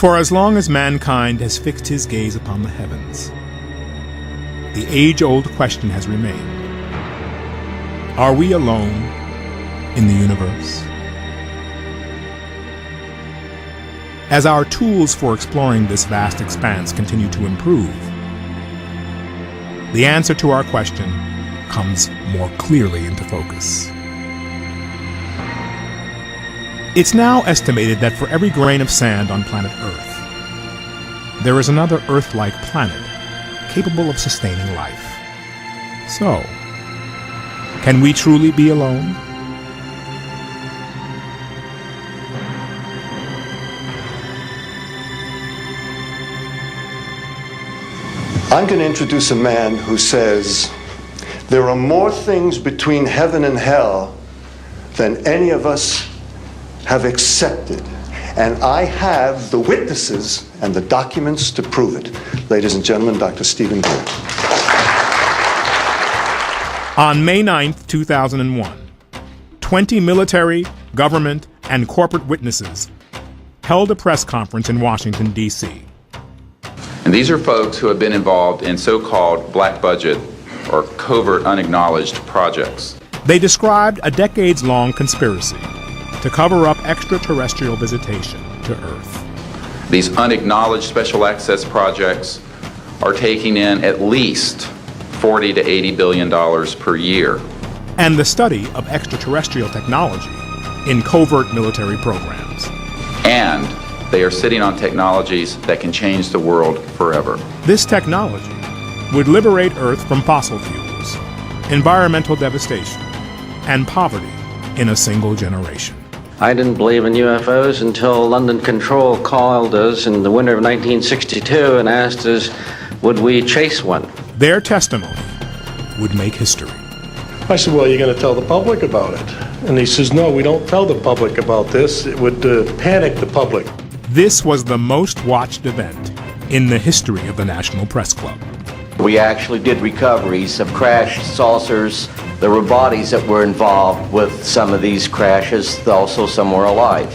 For as long as mankind has fixed his gaze upon the heavens, the age-old question has remained: are we alone in the universe? As our tools for exploring this vast expanse continue to improve, the answer to our question comes more clearly into focus. It's now estimated that for every grain of sand on planet Earth, there is another Earth-like planet capable of sustaining life. So, can we truly be alone? I'm going to introduce a man who says there are more things between heaven and hell than any of us have accepted. And I have the witnesses and the documents to prove it. Ladies and gentlemen, Dr. Stephen Greer. On May 9th, 2001, 20 military, government, and corporate witnesses held a press conference in Washington, D.C. And these are folks who have been involved in so-called black budget or covert unacknowledged projects. They described a decades-long conspiracy to cover up extraterrestrial visitation to Earth. These unacknowledged special access projects are taking in at least $40 to $80 billion per year. And the study of extraterrestrial technology in covert military programs. And they are sitting on technologies that can change the world forever. This technology would liberate Earth from fossil fuels, environmental devastation, and poverty in a single generation. I didn't believe in UFOs until London Control called us in the winter of 1962 and asked us, would we chase one? Their testimony would make history. I said, well, you're going to tell the public about it. And he says, no, we don't tell the public about this. It would panic the public. This was the most watched event in the history of the National Press Club. We actually did recoveries of crashed saucers. There were bodies that were involved with some of these crashes, also some were alive.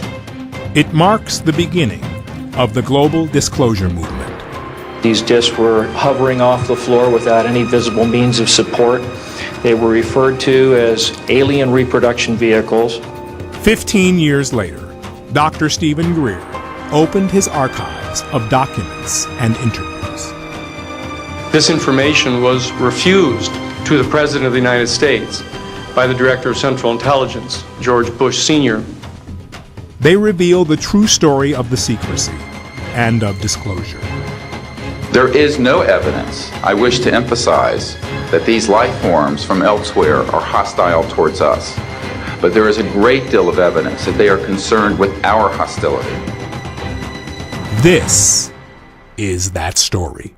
It marks the beginning of the global disclosure movement. These discs were hovering off the floor without any visible means of support. They were referred to as alien reproduction vehicles. 15 years later, Dr. Stephen Greer opened his archives of documents and interviews. This information was refused to the President of the United States by the Director of Central Intelligence, George Bush Sr. They reveal the true story of the secrecy and of disclosure. There is no evidence, I wish to emphasize, that these life forms from elsewhere are hostile towards us. But there is a great deal of evidence that they are concerned with our hostility. This is that story.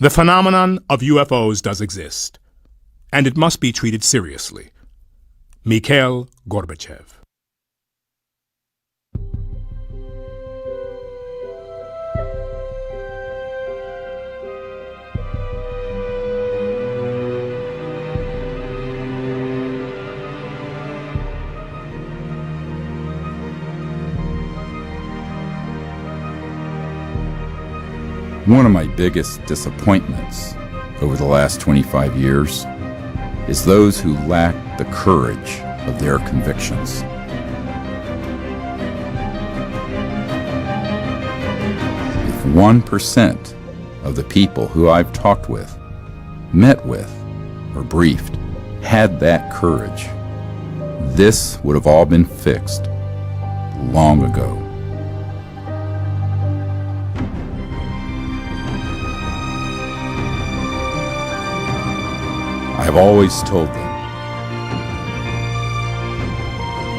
The phenomenon of UFOs does exist, and it must be treated seriously. Mikhail Gorbachev. One of my biggest disappointments over the last 25 years is those who lack the courage of their convictions. If 1% of the people who I've talked with, met with, or briefed had that courage, this would have all been fixed long ago. I've always told them,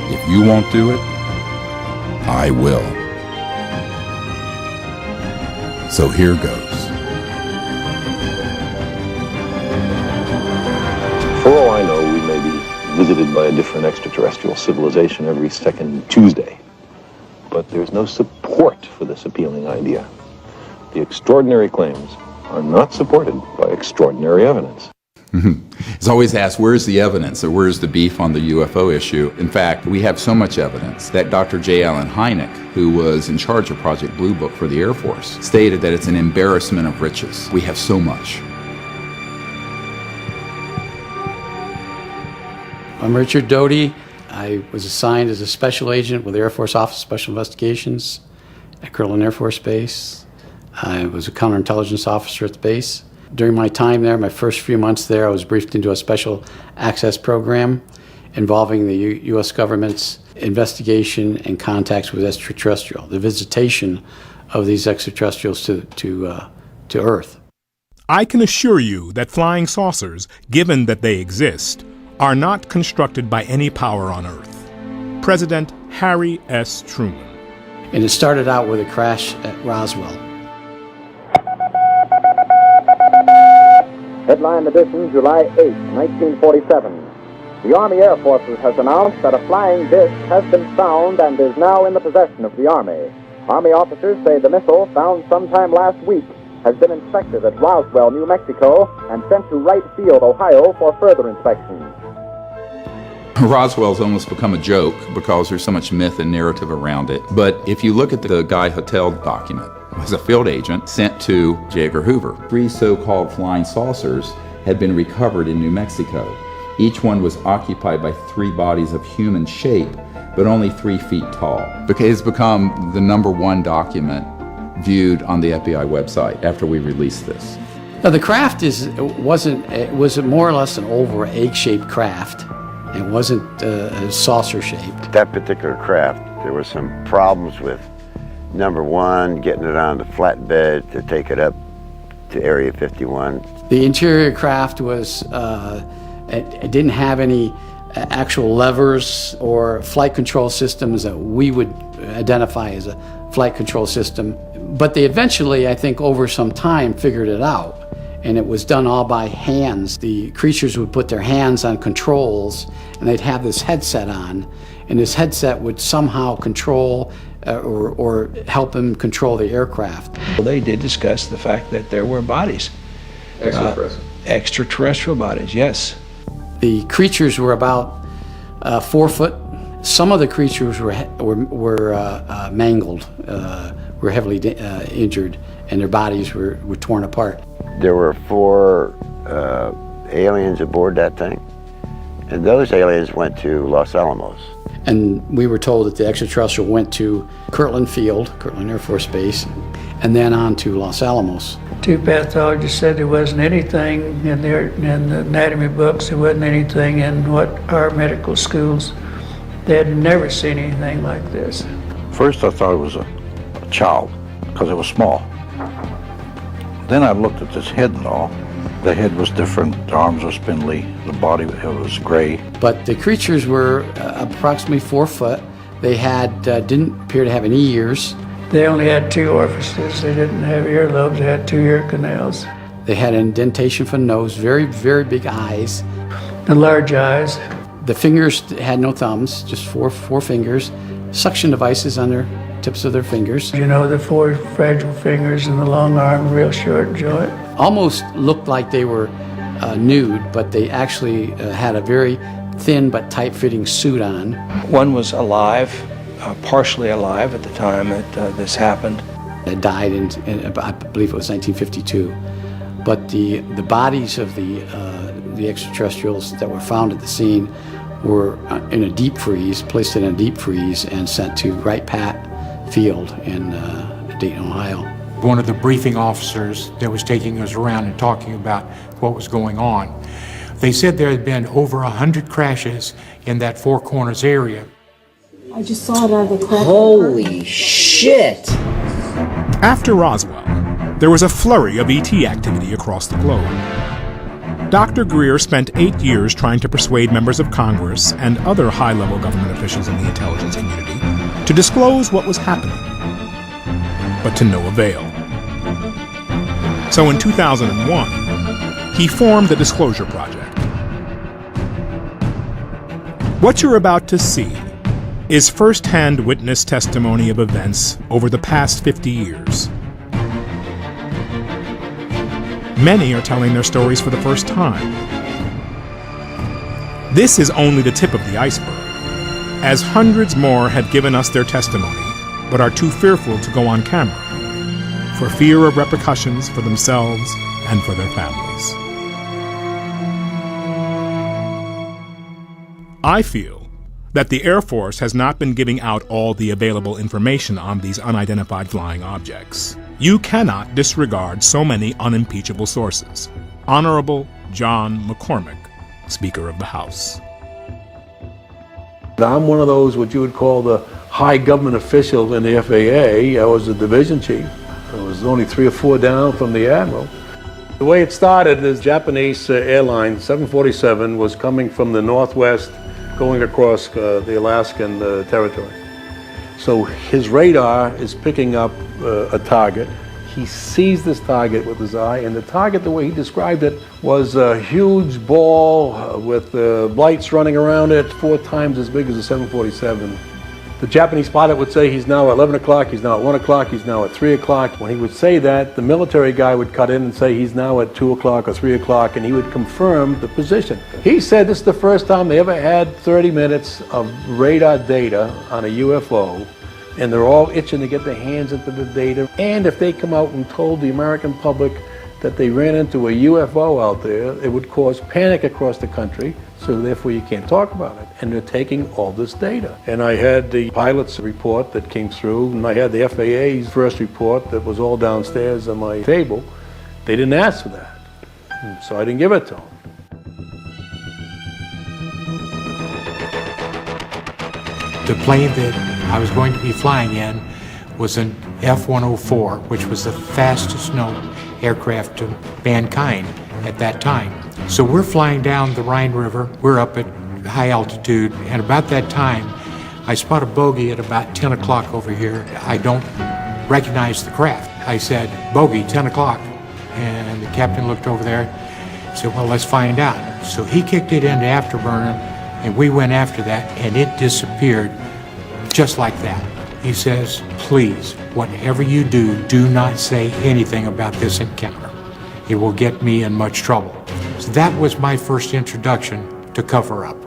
if you won't do it, I will. So here goes. For all I know, we may be visited by a different extraterrestrial civilization every second Tuesday. But there's no support for this appealing idea. The extraordinary claims are not supported by extraordinary evidence. It's always asked, where's the evidence, or where's the beef on the UFO issue? In fact, we have so much evidence that Dr. J. Allen Hynek, who was in charge of Project Blue Book for the Air Force, stated that it's an embarrassment of riches. We have so much. I'm Richard Doty. I was assigned as a special agent with the Air Force Office of Special Investigations at Kirtland Air Force Base. I was a counterintelligence officer at the base. During my time there, my first few months there, I was briefed into a special access program involving the U.S. government's investigation and contacts with extraterrestrial, the visitation of these extraterrestrials to Earth. I can assure you that flying saucers, given that they exist, are not constructed by any power on Earth. President Harry S. Truman. And it started out with a crash at Roswell. Headline edition, July 8, 1947. The Army Air Forces has announced that a flying disc has been found and is now in the possession of the Army. Army officers say the missile, found sometime last week, has been inspected at Roswell, New Mexico, and sent to Wright Field, Ohio, for further inspection. Roswell's almost become a joke because there's so much myth and narrative around it. But if you look at the Guy Hotel document, it was a field agent sent to J. Edgar Hoover. 3 so-called flying saucers had been recovered in New Mexico. Each one was occupied by 3 bodies of human shape, but only 3 feet tall. It's become the #1 document viewed on the FBI website after we released this. Now the craft was more or less an oval egg-shaped craft. It wasn't saucer-shaped. That particular craft, there were some problems with, #1, getting it on the flatbed to take it up to Area 51. The interior craft was, it didn't have any actual levers or flight control systems that we would identify as a flight control system. But they eventually, I think, over some time, figured it out. And it was done all by hands. The creatures would put their hands on controls, and they'd have this headset on, and this headset would somehow control or help them control the aircraft. Well, they did discuss the fact that there were bodies. Extraterrestrial bodies, yes. The creatures were about 4 foot. Some of the creatures were mangled, were heavily injured, and their bodies were torn apart. There were 4 aliens aboard that thing, and those aliens went to Los Alamos. And we were told that the extraterrestrial went to Kirtland Field, Kirtland Air Force Base, and then on to Los Alamos. 2 pathologists said there wasn't anything in the anatomy books, there wasn't anything in what our medical schools. They had never seen anything like this. First I thought it was a child, because it was small. Then I looked at this head and all. The head was different, the arms were spindly, the body was gray. But the creatures were approximately 4 foot. They had didn't appear to have any ears. They only had 2 orifices. They didn't have earlobes, they had 2 ear canals. They had an indentation for the nose, very, very big eyes. The large eyes. The fingers had no thumbs, just four fingers. Suction devices on their tips of their fingers. You know, the 4 fragile fingers and the long arm, real short joint. Almost looked like they were nude, but they actually had a very thin but tight-fitting suit on. One was alive, partially alive at the time that this happened. It died in I believe it was 1952. But the bodies of the extraterrestrials that were found at the scene were in a deep freeze, placed in a deep freeze, and sent to Wright Pat Field in Dayton, Ohio. One of the briefing officers that was taking us around and talking about what was going on, they said there had been over 100 crashes in that Four Corners area. I just saw it out of the crack. Holy shit! After Roswell, there was a flurry of ET activity across the globe. Dr. Greer spent 8 years trying to persuade members of Congress and other high-level government officials in the intelligence community to disclose what was happening, but to no avail. So in 2001, he formed the Disclosure Project. What you're about to see is first-hand witness testimony of events over the past 50 years. Many are telling their stories for the first time. This is only the tip of the iceberg, as hundreds more have given us their testimony, but are too fearful to go on camera, for fear of repercussions for themselves and for their families. I feel that the Air Force has not been giving out all the available information on these unidentified flying objects. You cannot disregard so many unimpeachable sources. Honorable John McCormick, Speaker of the House. I'm one of those what you would call the high government officials in the FAA. I was the division chief. I was only 3 or 4 down from the admiral. The way it started is Japanese airline 747 was coming from the northwest going across the Alaskan territory. So his radar is picking up a target. He sees this target with his eye, and the target, the way he described it, was a huge ball with lights running around it, 4 times as big as a 747. The Japanese pilot would say he's now at 11 o'clock, he's now at 1 o'clock, he's now at 3 o'clock. When he would say that, the military guy would cut in and say he's now at 2 o'clock or 3 o'clock, and he would confirm the position. He said this is the first time they ever had 30 minutes of radar data on a UFO, and they're all itching to get their hands into the data. And if they come out and told the American public that they ran into a UFO out there, it would cause panic across the country, so therefore you can't talk about it. And they're taking all this data. And I had the pilot's report that came through, and I had the FAA's first report that was all downstairs on my table. They didn't ask for that, so I didn't give it to them. The plane that I was going to be flying in was an F-104, which was the fastest known aircraft to mankind at that time. So we're flying down the Rhine River, we're up at high altitude, and about that time, I spot a bogey at about 10 o'clock over here. I don't recognize the craft. I said, "Bogey, 10 o'clock. And the captain looked over there and said, "Well, let's find out." So he kicked it into afterburner, and we went after that, and it disappeared just like that. He says, "Please, whatever you do, do not say anything about this encounter. It will get me in much trouble." So that was my first introduction to cover up.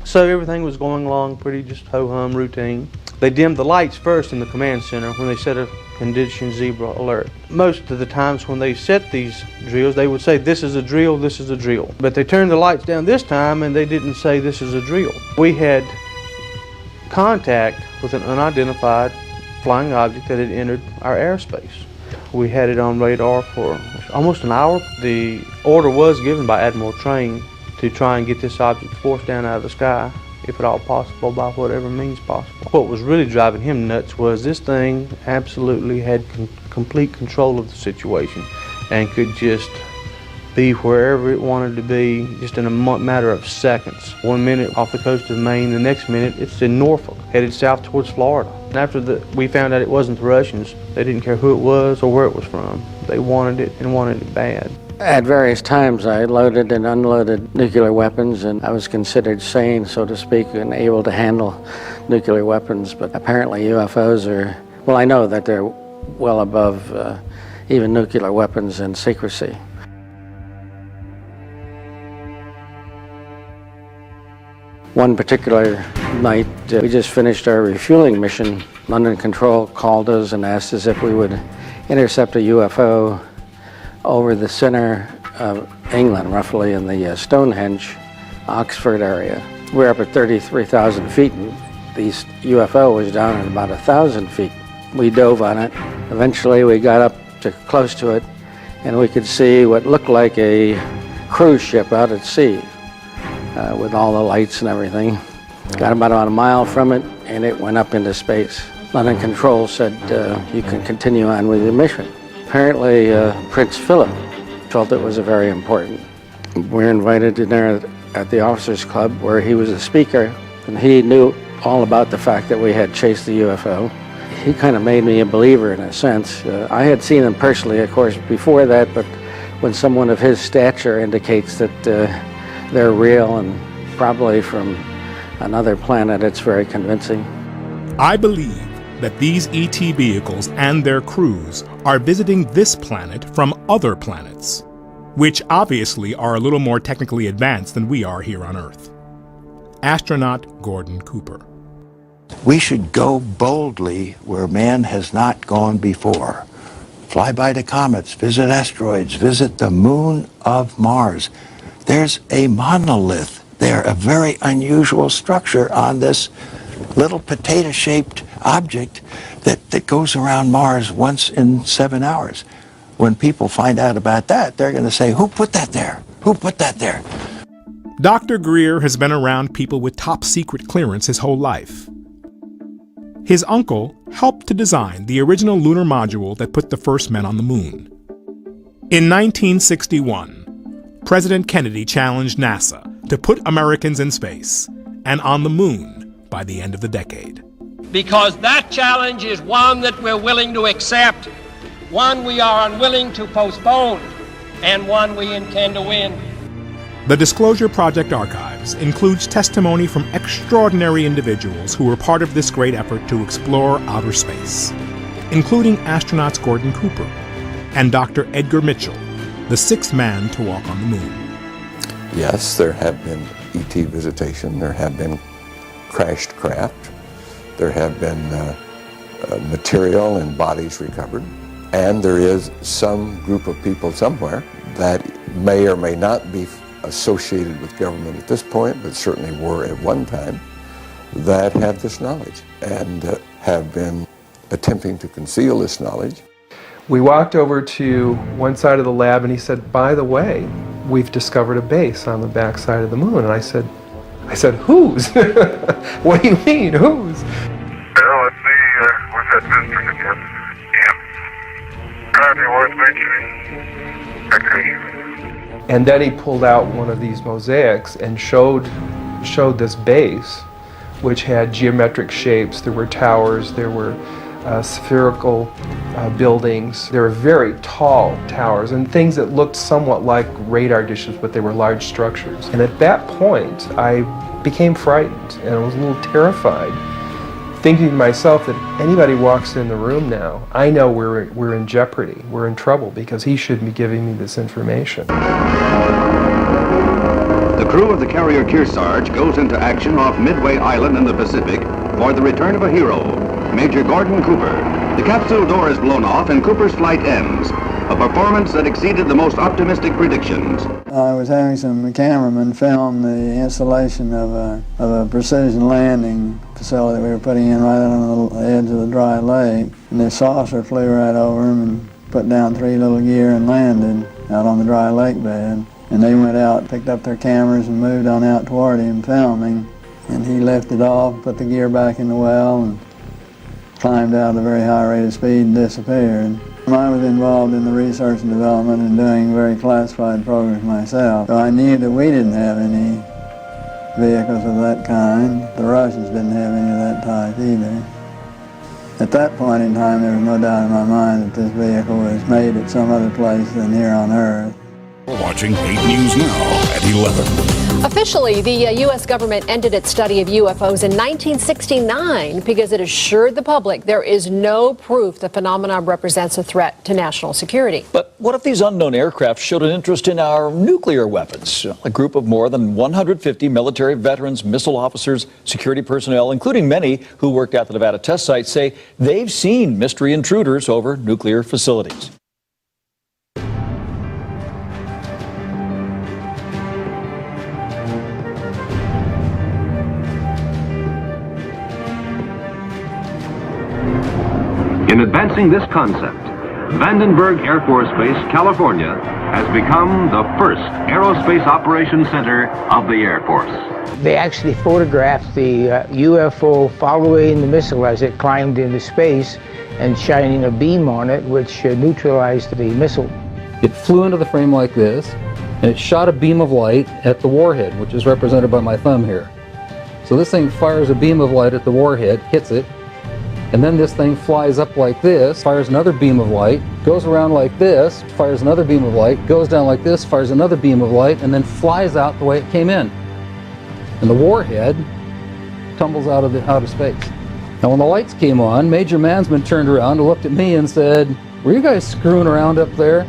So everything was going along pretty just ho-hum routine. They dimmed the lights first in the command center when they set a condition zebra alert. Most of the times when they set these drills, they would say, "This is a drill, this is a drill." But they turned the lights down this time and they didn't say, "This is a drill." We had contact with an unidentified flying object that had entered our airspace. We had it on radar for almost an hour. The order was given by Admiral Train to try and get this object forced down out of the sky, if at all possible, by whatever means possible. What was really driving him nuts was this thing absolutely had complete control of the situation and could just be wherever it wanted to be just in a matter of seconds. 1 minute off the coast of Maine, the next minute it's in Norfolk, headed south towards Florida. And after we found out it wasn't the Russians, they didn't care who it was or where it was from. They wanted it and wanted it bad. At various times I loaded and unloaded nuclear weapons, and I was considered sane, so to speak, and able to handle nuclear weapons. But apparently UFOs are, well, I know that they're well above even nuclear weapons in secrecy. One particular night, we just finished our refueling mission. London Control called us and asked us if we would intercept a UFO over the center of England, roughly in the Stonehenge, Oxford area. We're up at 33,000 feet, and the UFO was down at about 1,000 feet. We dove on it. Eventually we got up to close to it, and we could see what looked like a cruise ship out at sea with all the lights and everything. Got about a mile from it, and it went up into space. London Control said, you can continue on with your mission. Apparently, Prince Philip felt it was very important. We were invited to dinner at the Officers Club where he was a speaker, and he knew all about the fact that we had chased the UFO. He kind of made me a believer in a sense. I had seen him personally, of course, before that, but when someone of his stature indicates that they're real and probably from another planet, it's very convincing. I believe that these ET vehicles and their crews are visiting this planet from other planets, which obviously are a little more technically advanced than we are here on Earth. Astronaut Gordon Cooper. We should go boldly where man has not gone before. Fly by the comets, visit asteroids, visit the moon of Mars. There's a monolith there, a very unusual structure on this little potato-shaped object that goes around Mars once in 7 hours. When people find out about that, they're going to say, who put that there? Who put that there? Dr. Greer has been around people with top-secret clearance his whole life. His uncle helped to design the original lunar module that put the first men on the moon. In 1961, President Kennedy challenged NASA to put Americans in space and on the moon by the end of the decade. Because that challenge is one that we're willing to accept, one we are unwilling to postpone, and one we intend to win. The Disclosure Project archives includes testimony from extraordinary individuals who were part of this great effort to explore outer space, including astronauts Gordon Cooper and Dr. Edgar Mitchell, the sixth man to walk on the moon. Yes, there have been ET visitation, there have been crashed craft, there have been material and bodies recovered, and there is some group of people somewhere that may or may not be associated with government at this point, but certainly were at one time, that have this knowledge and have been attempting to conceal this knowledge. We walked over to one side of the lab and he said, by the way, we've discovered a base on the back side of the moon. And I said, whose? What do you mean, whose? Well, let's see, where's that visitor again? Yeah. Probably worth mentioning. Okay. And then he pulled out one of these mosaics and showed this base, which had geometric shapes. There were towers, there were spherical buildings. There were very tall towers and things that looked somewhat like radar dishes, but they were large structures. And at that point, I became frightened and I was a little terrified, thinking to myself that anybody walks in the room now, I know we're in jeopardy, we're in trouble, because he shouldn't be giving me this information. The crew of the carrier Kearsarge goes into action off Midway Island in the Pacific for the return of a hero, Major Gordon Cooper. The capsule door is blown off and Cooper's flight ends, a performance that exceeded the most optimistic predictions. I was having some cameramen film the installation of a precision landing facility we were putting in right on the edge of the dry lake. And the saucer flew right over him and put down 3 little gear and landed out on the dry lake bed. And they went out, picked up their cameras and moved on out toward him filming. And he lifted off, put the gear back in the well, and climbed out at a very high rate of speed and disappeared. I was involved in the research and development and doing very classified programs myself, so I knew that we didn't have any vehicles of that kind. The Russians didn't have any of that type either. At that point in time, there was no doubt in my mind that this vehicle was made at some other place than here on Earth. We're watching 8 News Now at 11. Officially, the U.S. government ended its study of UFOs in 1969 because it assured the public there is no proof the phenomenon represents a threat to national security. But what if these unknown aircraft showed an interest in our nuclear weapons? A group of more than 150 military veterans, missile officers, security personnel, including many who worked at the Nevada test site, say they've seen mystery intruders over nuclear facilities. In advancing this concept, Vandenberg Air Force Base, California, has become the first aerospace operations center of the Air Force. They actually photographed the UFO following the missile as it climbed into space and shining a beam on it, which neutralized the missile. It flew into the frame like this, and it shot a beam of light at the warhead, which is represented by my thumb here. So this thing fires a beam of light at the warhead, hits it, and then this thing flies up like this, fires another beam of light, goes around like this, fires another beam of light, goes down like this, fires another beam of light, and then flies out the way it came in. And the warhead tumbles out of space. Now when the lights came on, Major Mansman turned around and looked at me and said, "Were you guys screwing around up there?"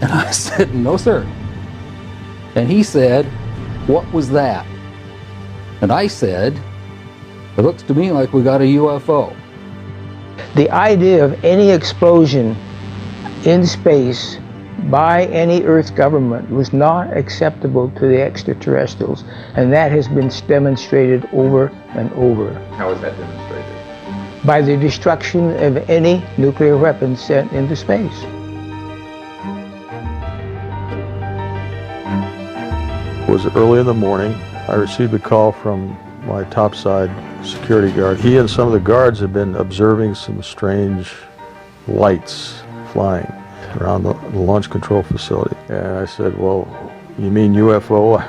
And I said, "No, sir." And he said, "What was that?" And I said, "It looks to me like we got a UFO." The idea of any explosion in space by any Earth government was not acceptable to the extraterrestrials, and that has been demonstrated over and over. How is that demonstrated? By the destruction of any nuclear weapons sent into space. It was early in the morning. I received a call from my topside security guard. He and some of the guards had been observing some strange lights flying around the launch control facility. And I said, "Well, you mean UFO?"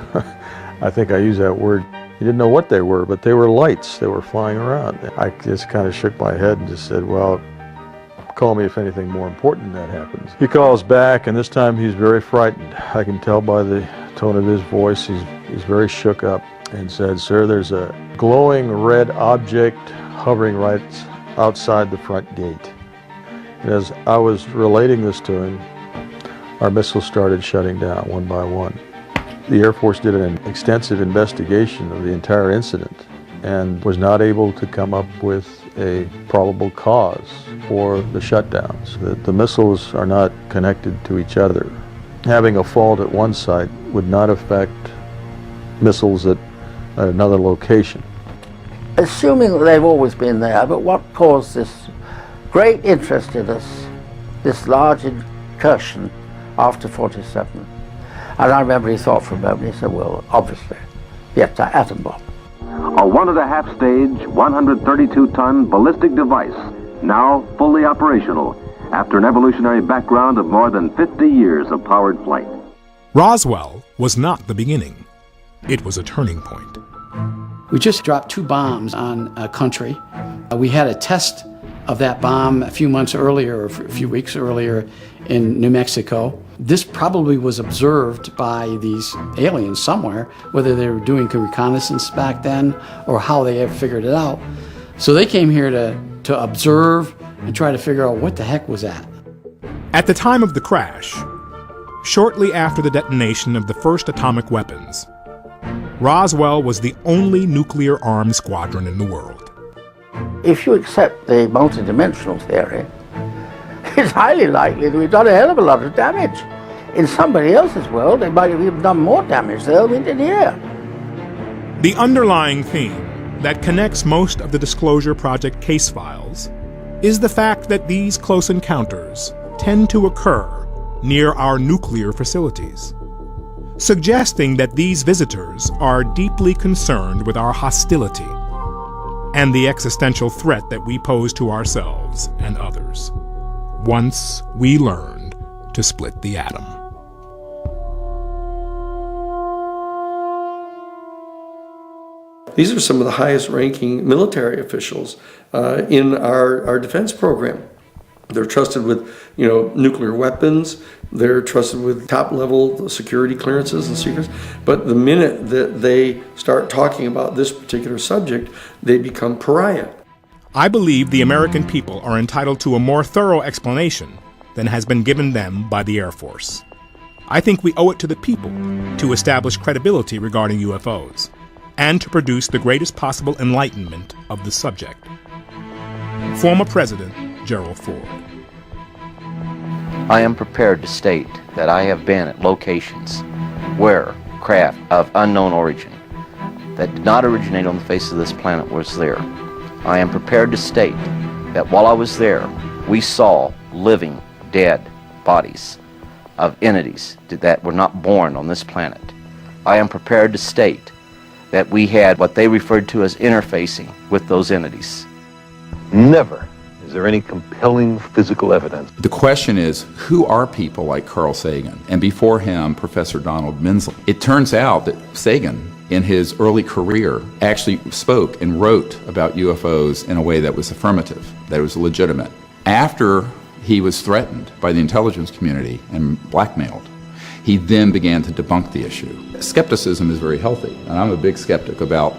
I think I used that word. He didn't know what they were, but they were lights. They were flying around. I just kind of shook my head and just said, "Well, call me if anything more important than that happens." He calls back, and this time he's very frightened. I can tell by the tone of his voice, he's very shook up, and said, "Sir, there's a glowing red object hovering right outside the front gate." And as I was relating this to him, our missiles started shutting down one by one. The Air Force did an extensive investigation of the entire incident and was not able to come up with a probable cause for the shutdowns. The missiles are not connected to each other. Having a fault at one site would not affect missiles at another location. Assuming that they've always been there, but what caused this great interest in us, this large incursion after 47? And I remember he thought for a moment, he said, "Well, obviously, the atom bomb." A 1.5 stage, 132-ton ballistic device, now fully operational after an evolutionary background of more than 50 years of powered flight. Roswell was not the beginning. It was a turning point. We just dropped 2 bombs on a country. We had a test of that bomb a few months earlier, or a few weeks earlier in New Mexico. This probably was observed by these aliens somewhere, whether they were doing reconnaissance back then or how they ever figured it out. So they came here to observe and try to figure out what the heck was that. At the time of the crash, shortly after the detonation of the first atomic weapons, Roswell was the only nuclear-armed squadron in the world. If you accept the multidimensional theory, it's highly likely that we've done a hell of a lot of damage. In somebody else's world, they might have even done more damage there than we did here. The underlying theme that connects most of the Disclosure Project case files is the fact that these close encounters tend to occur near our nuclear facilities, suggesting that these visitors are deeply concerned with our hostility and the existential threat that we pose to ourselves and others. once we learned to split the atom. These are some of the highest ranking military officials in our defense program. They're trusted with, nuclear weapons. They're trusted with top level security clearances and secrets. But the minute that they start talking about this particular subject, they become pariah. I believe the American people are entitled to a more thorough explanation than has been given them by the Air Force. I think we owe it to the people to establish credibility regarding UFOs and to produce the greatest possible enlightenment of the subject. Former President Gerald Ford. I am prepared to state that I have been at locations where craft of unknown origin that did not originate on the face of this planet was there. I am prepared to state that while I was there, we saw living, dead bodies of entities that were not born on this planet. I am prepared to state that we had what they referred to as interfacing with those entities. Never is there any compelling physical evidence. The question is, who are people like Carl Sagan? And before him, Professor Donald Menzel. It turns out that Sagan, in his early career, actually spoke and wrote about UFOs in a way that was affirmative, that it was legitimate. After he was threatened by the intelligence community and blackmailed, he then began to debunk the issue. Skepticism is very healthy, and I'm a big skeptic about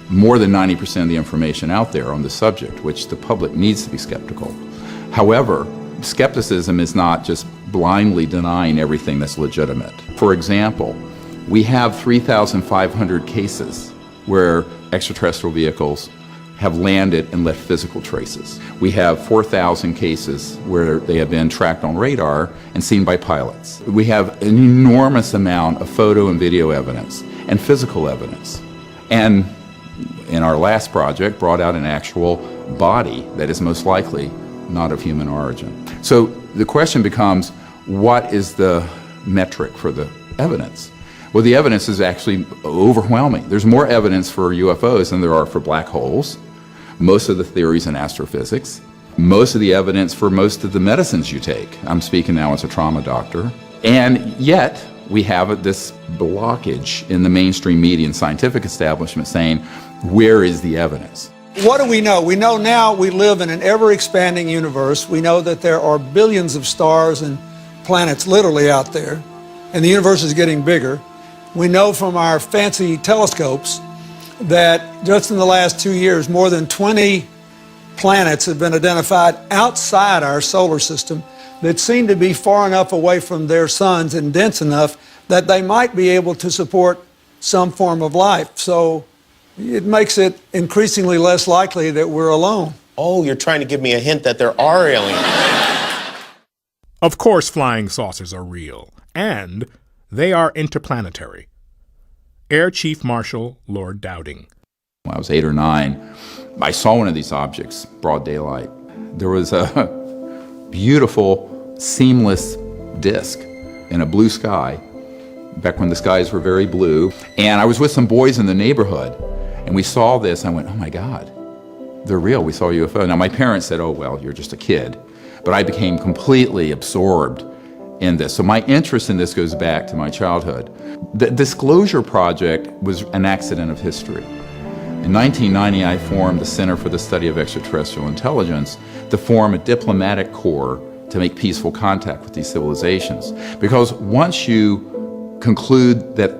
more than 90% of the information out there on the subject, which the public needs to be skeptical. However, skepticism is not just blindly denying everything that's legitimate. For example, we have 3,500 cases where extraterrestrial vehicles have landed and left physical traces. We have 4,000 cases where they have been tracked on radar and seen by pilots. We have an enormous amount of photo and video evidence and physical evidence. And in our last project, brought out an actual body that is most likely not of human origin. So the question becomes, what is the metric for the evidence? Well, the evidence is actually overwhelming. There's more evidence for UFOs than there are for black holes, most of the theories in astrophysics, most of the evidence for most of the medicines you take. I'm speaking now as a trauma doctor. And yet, we have this blockage in the mainstream media and scientific establishment saying, where is the evidence? What do we know? We know now we live in an ever-expanding universe. We know that there are billions of stars and planets literally out there, and the universe is getting bigger. We know from our fancy telescopes that just in the last 2 years, more than 20 planets have been identified outside our solar system that seem to be far enough away from their suns and dense enough that they might be able to support some form of life. So it makes it increasingly less likely that we're alone. Oh, you're trying to give me a hint that there are aliens. Of course, flying saucers are real, and they are interplanetary. Air Chief Marshal Lord Dowding. When I was 8 or 9, I saw one of these objects, broad daylight. There was a beautiful, seamless disc in a blue sky, back when the skies were very blue. And I was with some boys in the neighborhood, and we saw this, and I went, oh my God, they're real, we saw a UFO. Now my parents said, oh well, you're just a kid. But I became completely absorbed in this. So my interest in this goes back to my childhood. The Disclosure Project was an accident of history. In 1990, I formed the Center for the Study of Extraterrestrial Intelligence to form a diplomatic corps to make peaceful contact with these civilizations. Because once you conclude that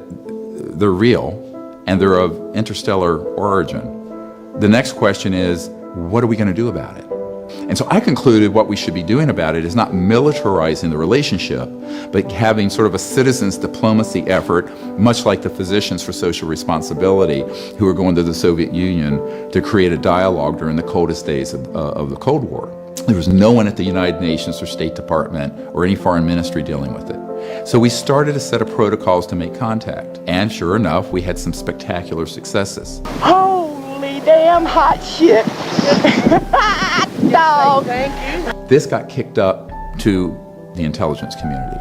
they're real and they're of interstellar origin, the next question is, what are we going to do about it? And so I concluded what we should be doing about it is not militarizing the relationship, but having sort of a citizens diplomacy effort, much like the Physicians for Social Responsibility, who were going to the Soviet Union to create a dialogue during the coldest days of the Cold War. There was no one at the United Nations or State Department or any foreign ministry dealing with it. So we started a set of protocols to make contact. And sure enough, we had some spectacular successes. Holy damn hot shit. Dog. Thank you. This got kicked up to the intelligence community.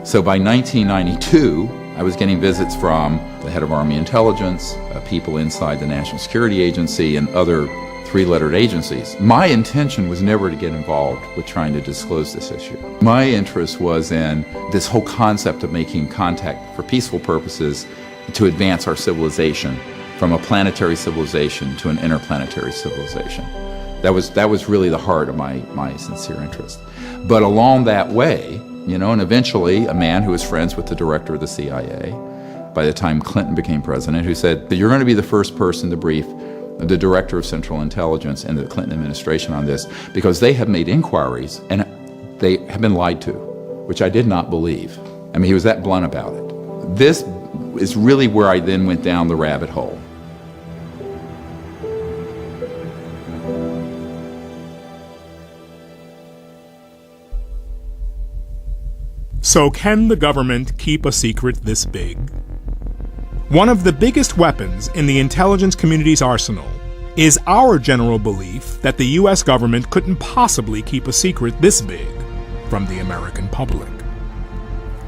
So by 1992, I was getting visits from the head of Army Intelligence, people inside the National Security Agency, and other three-lettered agencies. My intention was never to get involved with trying to disclose this issue. My interest was in this whole concept of making contact for peaceful purposes to advance our civilization from a planetary civilization to an interplanetary civilization. That was really the heart of my sincere interest. But along that way, and eventually a man who was friends with the director of the CIA, by the time Clinton became president, who said that you're going to be the first person to brief the director of Central Intelligence and the Clinton administration on this, because they have made inquiries and they have been lied to, which I did not believe. I mean, he was that blunt about it. This is really where I then went down the rabbit hole. So can the government keep a secret this big? One of the biggest weapons in the intelligence community's arsenal is our general belief that the U.S. government couldn't possibly keep a secret this big from the American public.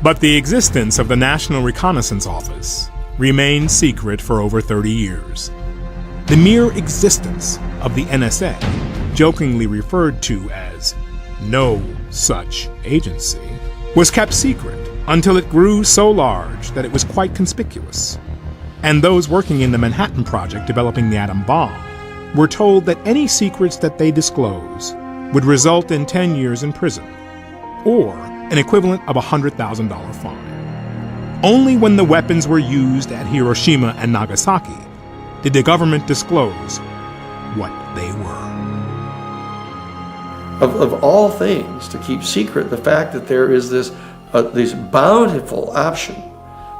But the existence of the National Reconnaissance Office remained secret for over 30 years. The mere existence of the NSA, jokingly referred to as no such agency, was kept secret until it grew so large that it was quite conspicuous. And those working in the Manhattan Project developing the atom bomb were told that any secrets that they disclose would result in 10 years in prison, or an equivalent of a $100,000 fine. Only when the weapons were used at Hiroshima and Nagasaki did the government disclose what they were. Of all things to keep secret, the fact that there is this bountiful option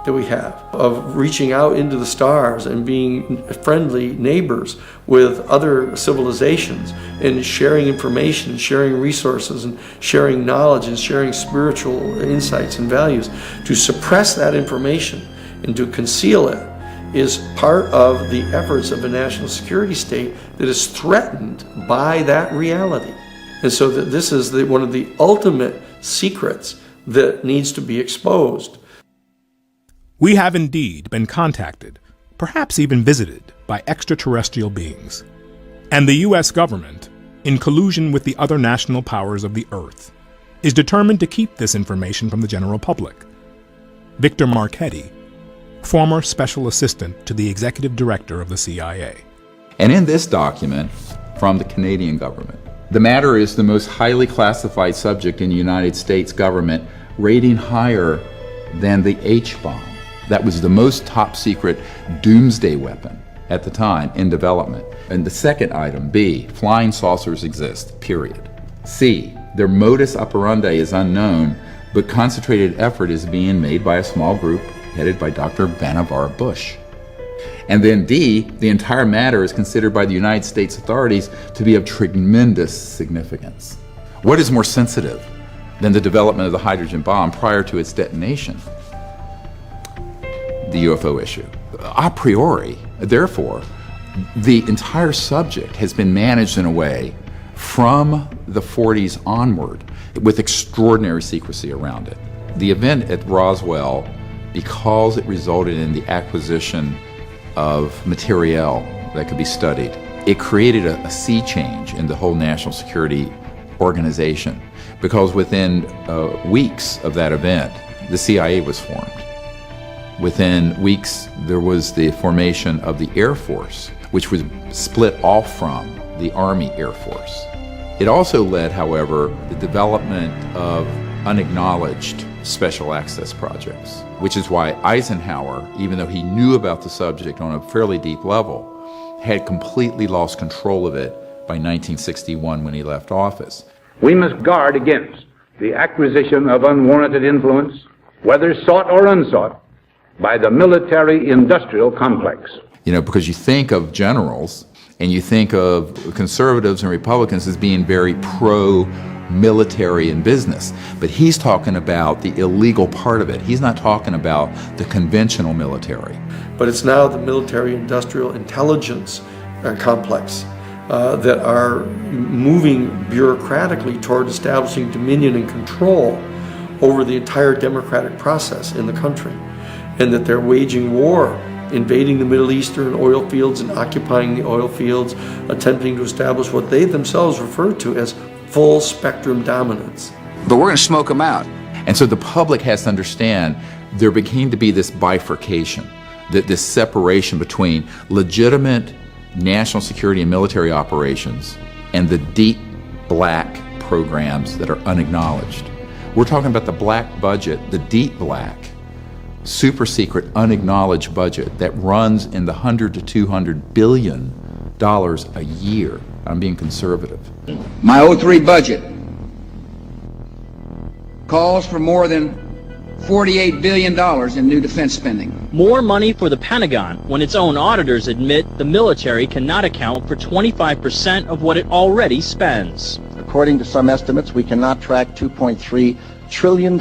that we have of reaching out into the stars and being friendly neighbors with other civilizations and sharing information, sharing resources, and sharing knowledge and sharing spiritual insights and values. To suppress that information and to conceal it is part of the efforts of a national security state that is threatened by that reality. And so that this is one of the ultimate secrets that needs to be exposed. We have indeed been contacted, perhaps even visited, by extraterrestrial beings. And the U.S. government, in collusion with the other national powers of the Earth, is determined to keep this information from the general public. Victor Marchetti, former special assistant to the executive director of the CIA. And in this document from the Canadian government, the matter is the most highly classified subject in the United States government, rating higher than the H-bomb. That was the most top secret doomsday weapon at the time in development. And the second item, B, flying saucers exist, period. C, their modus operandi is unknown, but concentrated effort is being made by a small group headed by Dr. Vannevar Bush. And then D, the entire matter is considered by the United States authorities to be of tremendous significance. What is more sensitive than the development of the hydrogen bomb prior to its detonation? The UFO issue. A priori, therefore, the entire subject has been managed in a way from the 40s onward with extraordinary secrecy around it. The event at Roswell, because it resulted in the acquisition of material that could be studied, it created a sea change in the whole national security organization, because within weeks of that event, the CIA was formed. Within weeks, there was the formation of the Air Force, which was split off from the Army Air Force. It also led, however, the development of unacknowledged special access projects, which is why Eisenhower, even though he knew about the subject on a fairly deep level, had completely lost control of it by 1961 when he left office. We must guard against the acquisition of unwarranted influence, whether sought or unsought, by the military-industrial complex. You know, because you think of generals and you think of conservatives and Republicans as being very pro-military in business, but he's talking about the illegal part of it. He's not talking about the conventional military. But it's now the military-industrial intelligence complex that are moving bureaucratically toward establishing dominion and control over the entire democratic process in the country, and that they're waging war invading the Middle Eastern oil fields and occupying the oil fields, attempting to establish what they themselves refer to as full spectrum dominance. But we're going to smoke them out. And so the public has to understand there began to be this bifurcation, this separation between legitimate national security and military operations and the deep black programs that are unacknowledged. We're talking about the black budget, the deep black, super secret, unacknowledged budget that runs in the $100 to $200 billion a year. I'm being conservative. My 03 budget calls for more than $48 billion in new defense spending. More money for the Pentagon when its own auditors admit the military cannot account for 25% of what it already spends. According to some estimates, we cannot track $2.3 trillion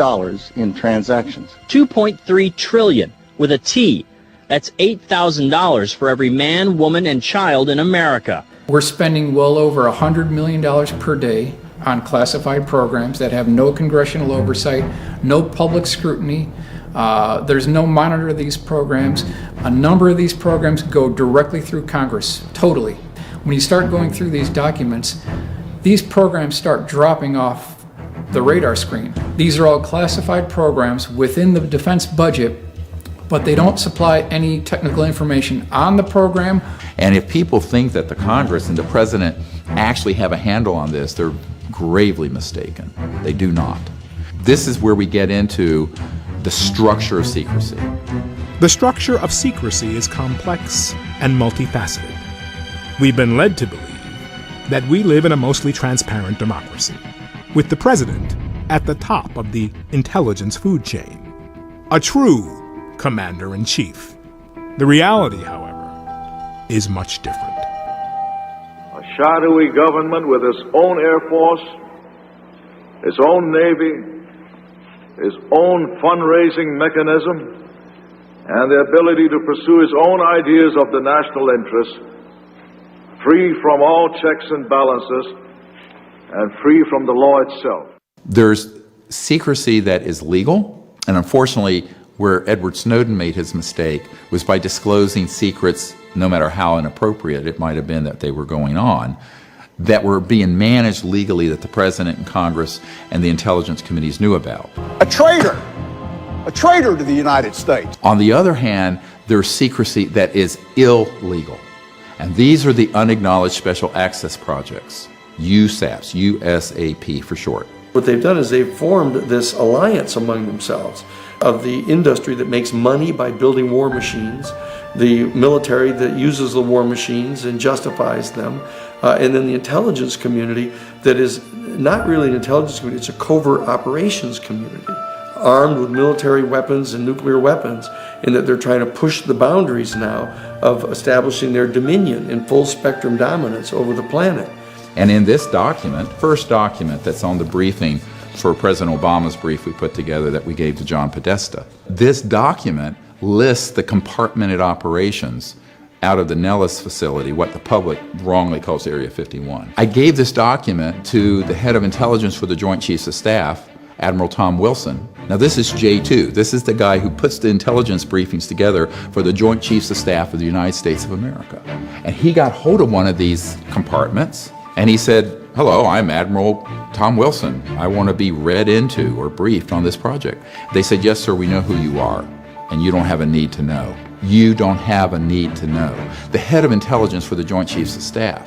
in transactions. 2.3 trillion with a T. That's $8,000 for every man, woman, and child in America. We're spending well over $100 million per day on classified programs that have no congressional oversight, no public scrutiny. There's no monitor of these programs. A number of these programs go directly through Congress, totally. When you start going through these documents, these programs start dropping off the radar screen. These are all classified programs within the defense budget, but they don't supply any technical information on the program. And if people think that the Congress and the President actually have a handle on this, they're gravely mistaken. They do not. This is where we get into the structure of secrecy. The structure of secrecy is complex and multifaceted. We've been led to believe that we live in a mostly transparent democracy, with the president at the top of the intelligence food chain, a true commander-in-chief. The reality, however, is much different. A shadowy government with its own Air Force, its own Navy, its own fundraising mechanism, and the ability to pursue its own ideas of the national interest, free from all checks and balances, and free from the law itself. There's secrecy that is legal, and unfortunately, where Edward Snowden made his mistake was by disclosing secrets, no matter how inappropriate it might have been that they were going on, that were being managed legally that the President and Congress and the intelligence committees knew about. A traitor to the United States. On the other hand, there's secrecy that is illegal. And these are the unacknowledged special access projects, USAPs, USAP for short. What they've done is they've formed this alliance among themselves of the industry that makes money by building war machines, the military that uses the war machines and justifies them, and then the intelligence community that is not really an intelligence community, it's a covert operations community, armed with military weapons and nuclear weapons, in that they're trying to push the boundaries now of establishing their dominion in full spectrum dominance over the planet. And in this document, first document that's on the briefing for President Obama's brief we put together that we gave to John Podesta, this document lists the compartmented operations out of the Nellis facility, what the public wrongly calls Area 51. I gave this document to the head of intelligence for the Joint Chiefs of Staff, Admiral Tom Wilson. Now this is J2. This is the guy who puts the intelligence briefings together for the Joint Chiefs of Staff of the United States of America. And he got hold of one of these compartments and he said, "Hello, I'm Admiral Tom Wilson. I want to be read into or briefed on this project." They said, "Yes, sir, we know who you are, and you don't have a need to know." You don't have a need to know. The head of intelligence for the Joint Chiefs of Staff.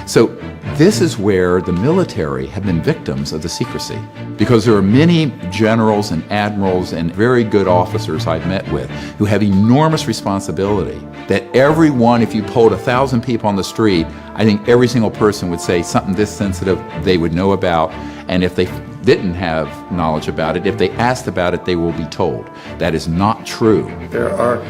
So this is where the military have been victims of the secrecy, because there are many generals and admirals and very good officers I've met with who have enormous responsibility that everyone, if you polled 1,000 people on the street, I think every single person would say something this sensitive they would know about, and if they didn't have knowledge about it, if they asked about it, they will be told. That is not true. There are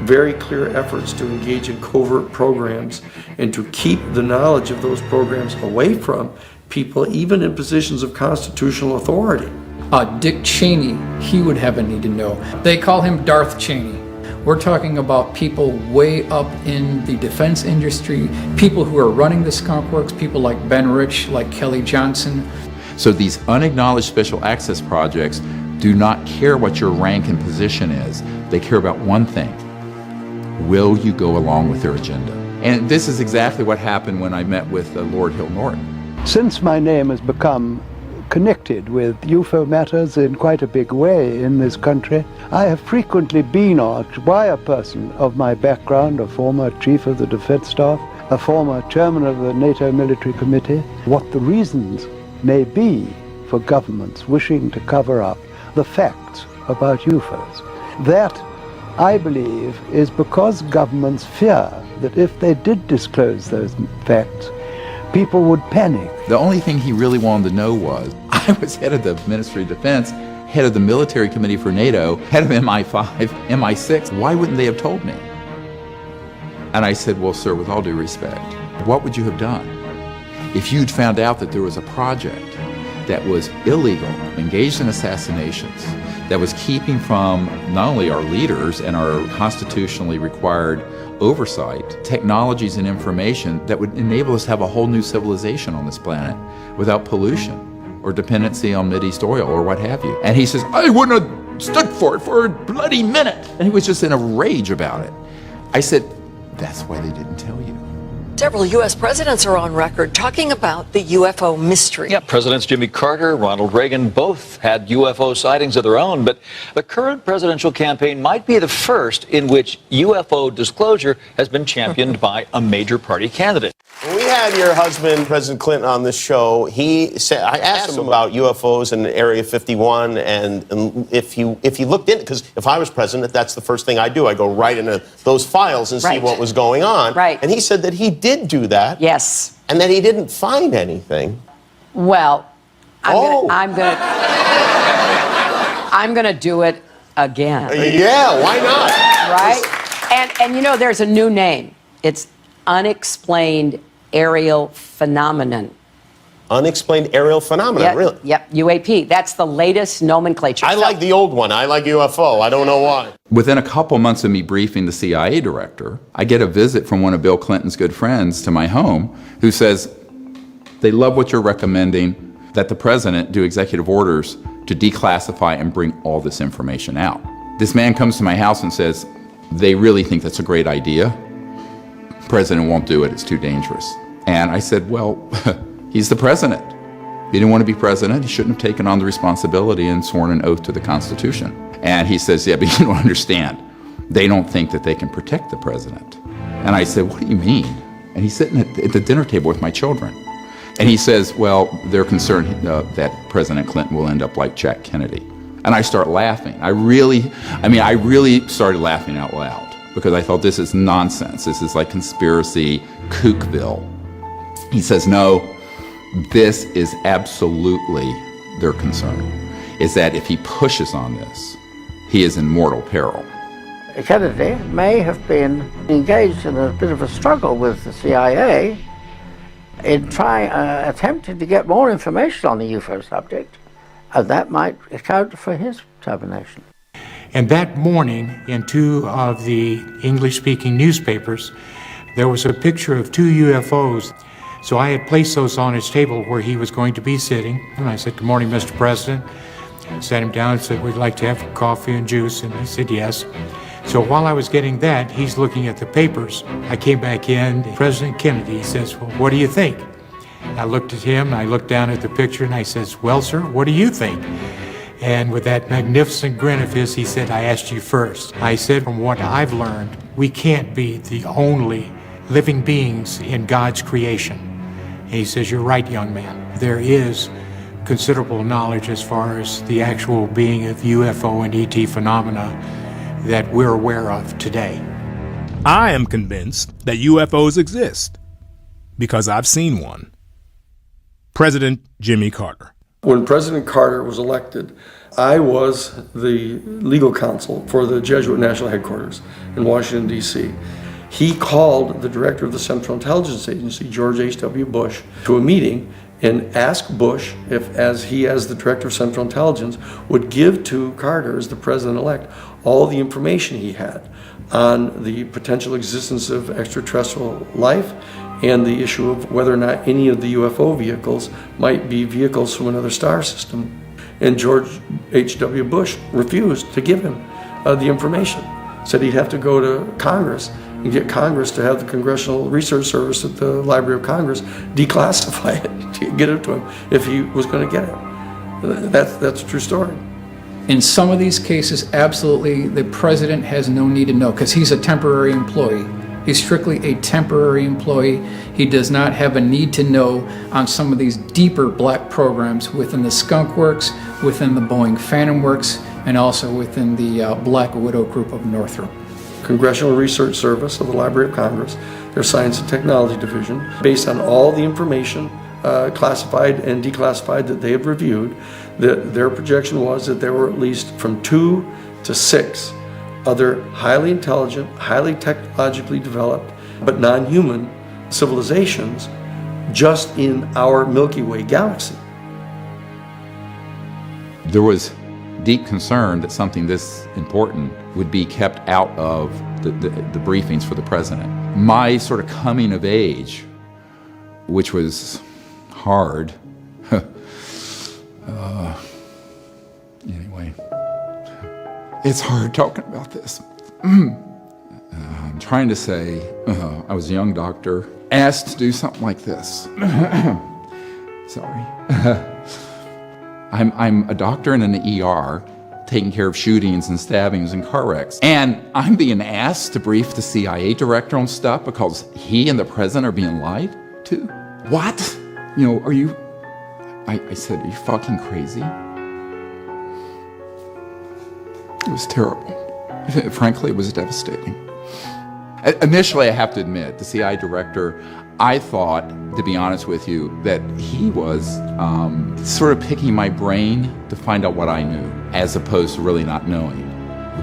very clear efforts to engage in covert programs and to keep the knowledge of those programs away from people, even in positions of constitutional authority. Dick Cheney, he would have a need to know. They call him Darth Cheney. We're talking about people way up in the defense industry, people who are running the skunk works, people like Ben Rich, like Kelly Johnson. So these unacknowledged special access projects do not care what your rank and position is. They care about one thing: Will you go along with their agenda? And this is exactly what happened when I met with Lord Hill Norton. Since my name has become connected with UFO matters in quite a big way in this country, I have frequently been asked by a person of my background, a former chief of the defense staff, a former chairman of the NATO military committee, what the reasons may be for governments wishing to cover up the facts about UFOs. That, I believe, is because governments fear that if they did disclose those facts, people would panic. The only thing he really wanted to know was, I was head of the Ministry of Defense, head of the Military Committee for NATO, head of MI5, MI6. Why wouldn't they have told me? And I said, well, sir, with all due respect, what would you have done if you'd found out that there was a project that was illegal, engaged in assassinations, that was keeping from not only our leaders and our constitutionally required oversight, technologies and information that would enable us to have a whole new civilization on this planet without pollution or dependency on Mideast oil or what have you. And he says, I wouldn't have stood for it for a bloody minute. And he was just in a rage about it. I said, that's why they didn't tell you. Several U.S. presidents are on record talking about the UFO mystery. Yeah, Presidents Jimmy Carter, Ronald Reagan both had UFO sightings of their own, but the current presidential campaign might be the first in which UFO disclosure has been championed by a major party candidate. When we had your husband, President Clinton, on this show, he said, I asked him about UFOs in Area 51, and if he looked in, because if I was president, that's the first thing I do. I go right into those files and see what was going on. Right. And he said that he did do that. Yes. And that he didn't find anything. Well, I'm gonna do it again. Yeah, why not? Right? And you know, there's a new name. It's unexplained aerial phenomenon. Unexplained aerial phenomenon, really? Yep, UAP. That's the latest nomenclature. I like the old one. I like UFO. I don't know why. Within a couple months of me briefing the CIA director, I get a visit from one of Bill Clinton's good friends to my home who says, they love what you're recommending, that the president do executive orders to declassify and bring all this information out. This man comes to my house and says, they really think that's a great idea. The president won't do it, it's too dangerous. And I said, well, he's the president. If he didn't want to be president, he shouldn't have taken on the responsibility and sworn an oath to the Constitution. And he says, yeah, but you don't understand. They don't think that they can protect the president. And I said, what do you mean? And he's sitting at the dinner table with my children. And he says, well, they're concerned that President Clinton will end up like Jack Kennedy. And I start laughing. I really started laughing out loud because I thought this is nonsense. This is like conspiracy kookville. He says, no, this is absolutely their concern, is that if he pushes on this, he is in mortal peril. Kennedy may have been engaged in a bit of a struggle with the CIA in attempting to get more information on the UFO subject, and that might account for his termination. And that morning, in two of the English-speaking newspapers, there was a picture of two UFOs. So I had placed those on his table where he was going to be sitting. And I said, good morning, Mr. President. I sat him down and said, we'd like to have coffee and juice. And he said, yes. So while I was getting that, he's looking at the papers. I came back in, President Kennedy says, well, what do you think? I looked at him, I looked down at the picture, and I says, well, sir, what do you think? And with that magnificent grin of his, he said, I asked you first. I said, from what I've learned, we can't be the only living beings in God's creation. And he says, you're right, young man. There is considerable knowledge as far as the actual being of UFO and ET phenomena that we're aware of today. I am convinced that UFOs exist because I've seen one. President Jimmy Carter. When President Carter was elected, I was the legal counsel for the Jesuit National Headquarters in Washington, D.C. He called the director of the Central Intelligence Agency, George H.W. Bush, to a meeting and asked Bush if, as the director of Central Intelligence, would give to Carter, as the president-elect, all the information he had on the potential existence of extraterrestrial life and the issue of whether or not any of the UFO vehicles might be vehicles from another star system. And George H.W. Bush refused to give him the information. said he'd have to go to Congress and get Congress to have the Congressional Research Service at the Library of Congress declassify it to get it to him if he was going to get it. That's a true story. In some of these cases, absolutely, the president has no need to know because he's a temporary employee. He's strictly a temporary employee. He does not have a need to know on some of these deeper black programs within the Skunk Works, within the Boeing Phantom Works, and also within the Black Widow Group of Northrop. Congressional Research Service of the Library of Congress, their Science and Technology Division, based on all the information classified and declassified that they have reviewed, their projection was that there were at least from 2 to 6 other highly intelligent, highly technologically developed, but non-human civilizations just in our Milky Way galaxy. There was deep concern that something this important would be kept out of the briefings for the president. My sort of coming of age, which was hard, anyway, it's hard talking about this. I'm trying to say, I was a young doctor, asked to do something like this. Sorry. I'm a doctor in an ER, taking care of shootings and stabbings and car wrecks. And I'm being asked to brief the CIA director on stuff because he and the president are being lied to? What? You know, are you... I said, are you fucking crazy? It was terrible. Frankly, it was devastating. Initially, I have to admit, the CIA director, I thought, to be honest with you, that he was sort of picking my brain to find out what I knew, as opposed to really not knowing.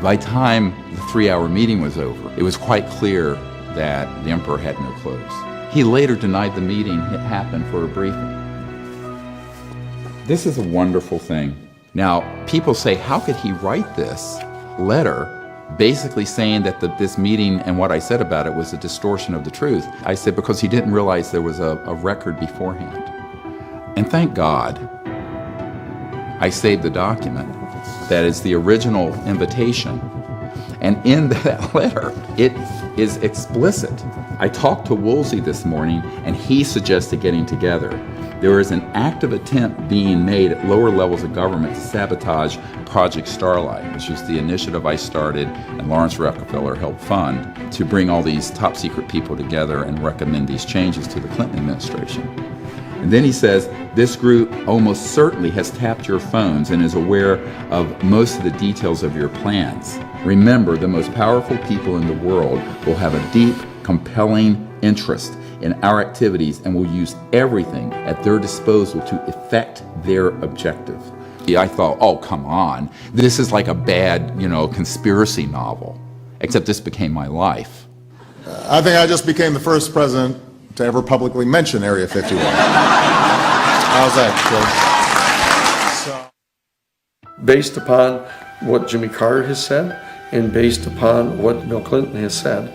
By the time the 3-hour meeting was over, it was quite clear that the emperor had no clothes. He later denied the meeting had happened for a briefing. This is a wonderful thing. Now, people say, how could he write this letter basically saying that this meeting and what I said about it was a distortion of the truth? I said, because he didn't realize there was a record beforehand. And thank God, I saved the document that is the original invitation. And in that letter, it is explicit. I talked to Woolsey this morning, and he suggested getting together. There is an active attempt being made at lower levels of government to sabotage Project Starlight, which is the initiative I started and Lawrence Rockefeller helped fund to bring all these top secret people together and recommend these changes to the Clinton administration. And then he says, this group almost certainly has tapped your phones and is aware of most of the details of your plans. Remember, the most powerful people in the world will have a deep, compelling interest in our activities and will use everything at their disposal to effect their objective. I thought, oh, come on. This is like a bad, conspiracy novel, except this became my life. I think I just became the first president to ever publicly mention Area 51. How's that, Joe? Based upon what Jimmy Carter has said and based upon what Bill Clinton has said,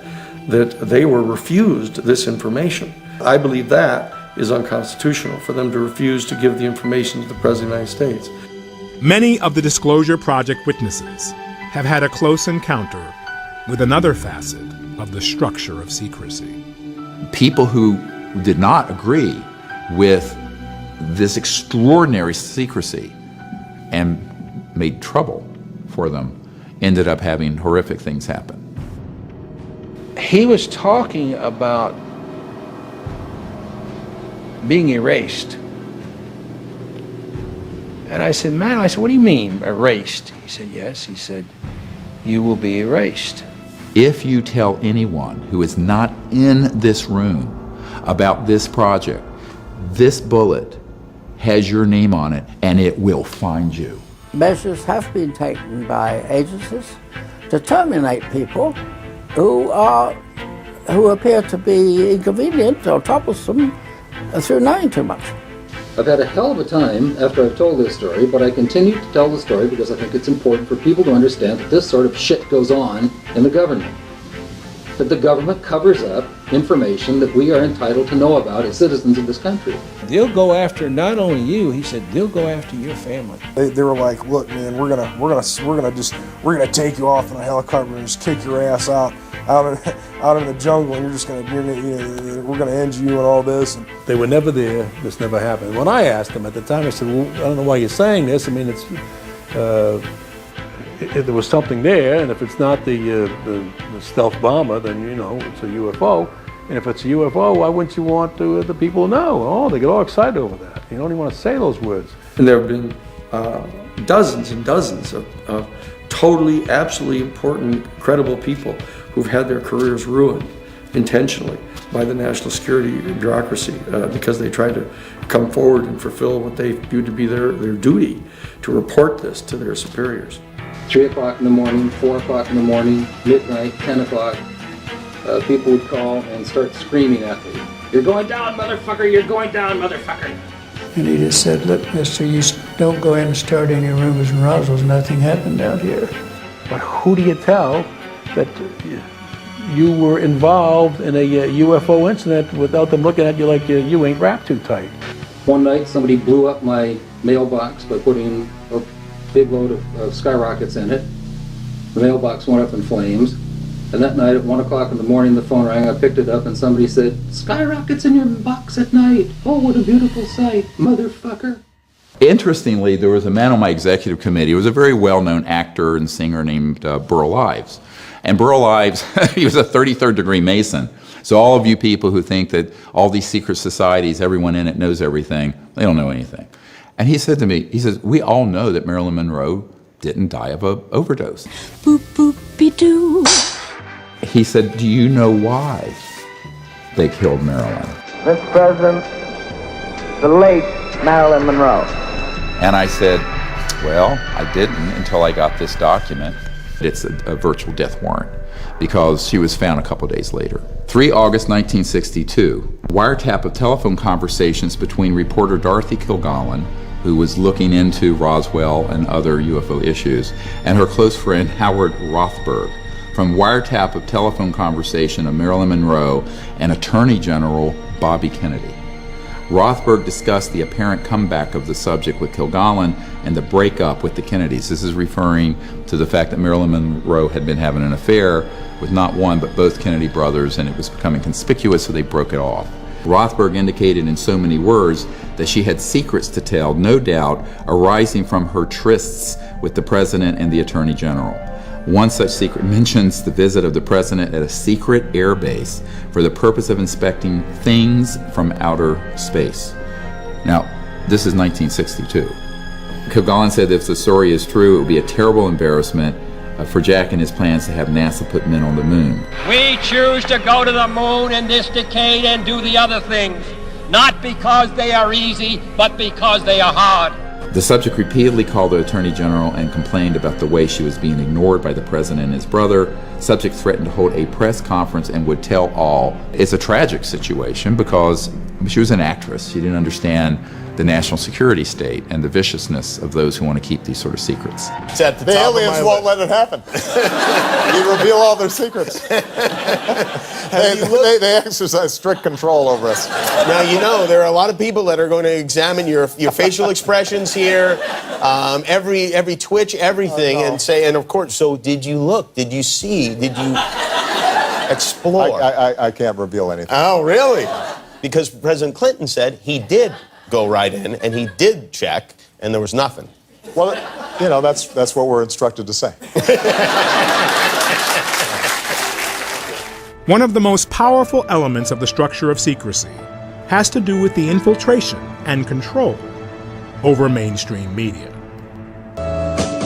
that they were refused this information. I believe that is unconstitutional for them to refuse to give the information to the President of the United States. Many of the Disclosure Project witnesses have had a close encounter with another facet of the structure of secrecy. People who did not agree with this extraordinary secrecy and made trouble for them ended up having horrific things happen. He was talking about being erased. And I said, man, what do you mean, erased? He said, yes. He said, you will be erased. If you tell anyone who is not in this room about this project, this bullet has your name on it and it will find you. Measures have been taken by agencies to terminate people who appear to be inconvenient or troublesome through knowing too much. I've had a hell of a time after I've told this story, but I continue to tell the story because I think it's important for people to understand that this sort of shit goes on in the government. that the government covers up information that we are entitled to know about as citizens of this country. They'll go after not only you, he said, they'll go after your family. They were like, look, man, we're gonna take you off in a helicopter and just kick your ass out in the jungle, and we're gonna end you and all this. And they were never there. This never happened. When I asked them at the time, I said, well, I don't know why you're saying this. I mean, it's there was something there, and if it's not the stealth bomber, then it's a UFO. And if it's a UFO, why wouldn't you want the people to know? Oh, they get all excited over that. You don't even want to say those words. And there have been dozens and dozens of totally, absolutely important, credible people who've had their careers ruined intentionally by the national security bureaucracy because they tried to come forward and fulfill what they viewed to be their duty to report this to their superiors. 3 o'clock in the morning, 4 o'clock in the morning, midnight, 10 o'clock, people would call and start screaming at me. You're going down, motherfucker! You're going down, motherfucker! And he just said, look, mister, you don't go in and start any rumors and razzles. Nothing happened out here. But who do you tell that you were involved in a UFO incident without them looking at you like you ain't wrapped too tight? One night, somebody blew up my mailbox by putting a big load of skyrockets in it. The mailbox went up in flames. And that night at 1 o'clock in the morning, the phone rang. I picked it up and somebody said, skyrockets in your box at night. Oh, what a beautiful sight, motherfucker. Interestingly, there was a man on my executive committee. He was a very well-known actor and singer named Burl Ives. And Burl Ives, he was a 33rd degree Mason. So all of you people who think that all these secret societies, everyone in it knows everything, they don't know anything. And he said to me, he says, we all know that Marilyn Monroe didn't die of an overdose. Boop, boop, be doo. He said, do you know why they killed Marilyn? Mr. President, the late Marilyn Monroe. And I said, well, I didn't until I got this document. It's a virtual death warrant because she was found a couple days later. 3 August 1962, wiretap of telephone conversations between reporter Dorothy Kilgallen, who was looking into Roswell and other UFO issues, and her close friend Howard Rothberg, from wiretap of telephone conversation of Marilyn Monroe and Attorney General Bobby Kennedy. Rothberg discussed the apparent comeback of the subject with Kilgallen and the breakup with the Kennedys. This is referring to the fact that Marilyn Monroe had been having an affair with not one but both Kennedy brothers, and it was becoming conspicuous, so they broke it off. Rothberg indicated in so many words that she had secrets to tell, no doubt arising from her trysts with the President and the Attorney General. One such secret mentions the visit of the President at a secret air base for the purpose of inspecting things from outer space. Now, this is 1962. Kilgallen said that if the story is true, it would be a terrible embarrassment for Jack and his plans to have NASA put men on the moon. We choose to go to the moon in this decade and do the other things, not because they are easy, but because they are hard. The subject repeatedly called the Attorney General and complained about the way she was being ignored by the President and his brother. Subject threatened to hold a press conference and would tell all. It's a tragic situation because she was an actress. She didn't understand the national security state and the viciousness of those who want to keep these sort of secrets. It's at the aliens won't let it happen. You reveal all their secrets. They exercise strict control over us. Now, you know, there are a lot of people that are going to examine your facial expressions here, every twitch, everything, and say, and of course, so did you look? Did you see? Did you explore? I can't reveal anything. Oh, really? Because President Clinton said he did go right in, and he did check, and there was nothing. Well, you know, that's what we're instructed to say. One of the most powerful elements of the structure of secrecy has to do with the infiltration and control over mainstream media.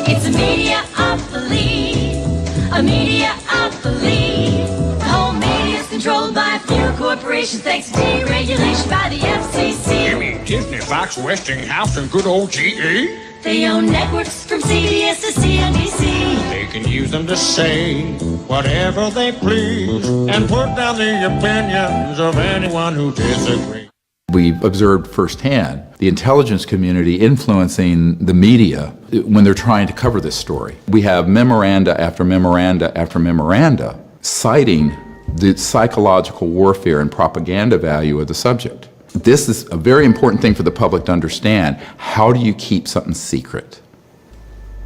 It's a media of belief, a media of belief. The whole media is controlled by a few corporations thanks to deregulation by the FCC. You mean Disney, Fox, Westinghouse, and good old GE? They own networks from CBS to CNBC. They can use them to say whatever they please and put down the opinions of anyone who disagrees. We've observed firsthand the intelligence community influencing the media when they're trying to cover this story. We have memoranda after memoranda after memoranda citing the psychological warfare and propaganda value of the subject. This is a very important thing for the public to understand. How do you keep something secret?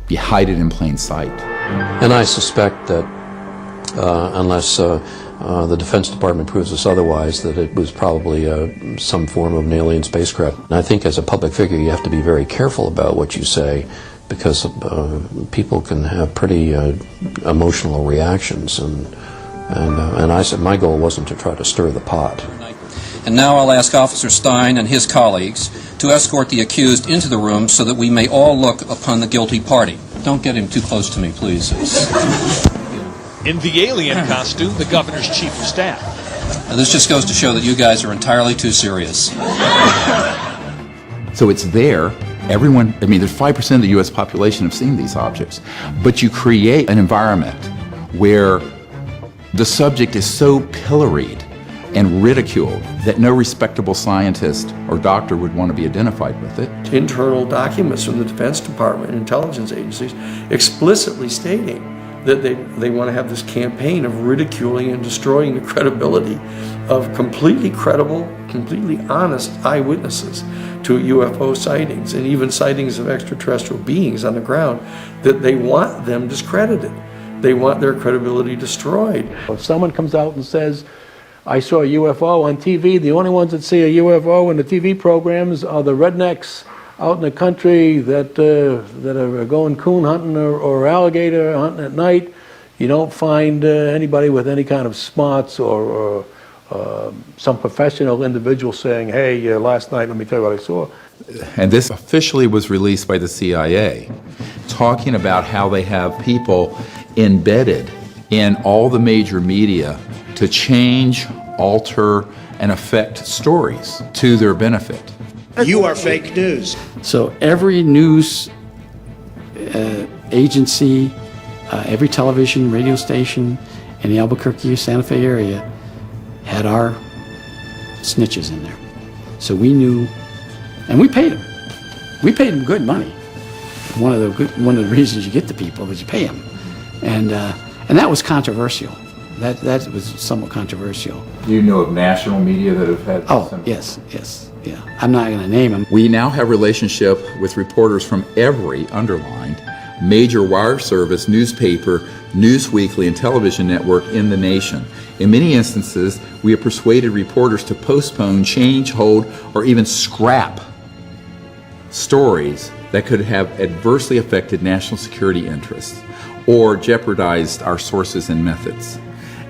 You hide it in plain sight. And I suspect that unless the Defense Department proves us otherwise, that it was probably some form of an alien spacecraft. And I think as a public figure you have to be very careful about what you say, because people can have pretty emotional reactions, and I said my goal wasn't to try to stir the pot. And now I'll ask Officer Stein and his colleagues to escort the accused into the room so that we may all look upon the guilty party. Don't get him too close to me, please. In the alien costume, the governor's chief of staff. Now, this just goes to show that you guys are entirely too serious. So it's there. Everyone, I mean, there's 5% of the U.S. population have seen these objects. But you create an environment where the subject is so pilloried and ridiculed that no respectable scientist or doctor would want to be identified with it. Internal documents from the Defense Department and intelligence agencies explicitly stating that they want to have this campaign of ridiculing and destroying the credibility of completely credible, completely honest eyewitnesses to UFO sightings, and even sightings of extraterrestrial beings on the ground, that they want them discredited. They want their credibility destroyed. If someone comes out and says, I saw a UFO on TV, the only ones that see a UFO in the TV programs are the rednecks out in the country that are going coon hunting or alligator hunting at night. You don't find anybody with any kind of smarts or some professional individual saying, hey, last night, let me tell you what I saw. And this officially was released by the CIA, talking about how they have people embedded in all the major media to change, alter, and affect stories to their benefit. You are fake news. So every news agency, every television, radio station in the Albuquerque, Santa Fe area had our snitches in there. So we knew, and we paid them. We paid them good money. One of the reasons you get the people is you pay them, and that was controversial. That was somewhat controversial. Do you know of national media that have had? Oh, yes, yeah. I'm not going to name them. We now have relationship with reporters from every underlined major wire service, newspaper, news weekly, and television network in the nation. In many instances, we have persuaded reporters to postpone, change, hold, or even scrap stories that could have adversely affected national security interests or jeopardized our sources and methods.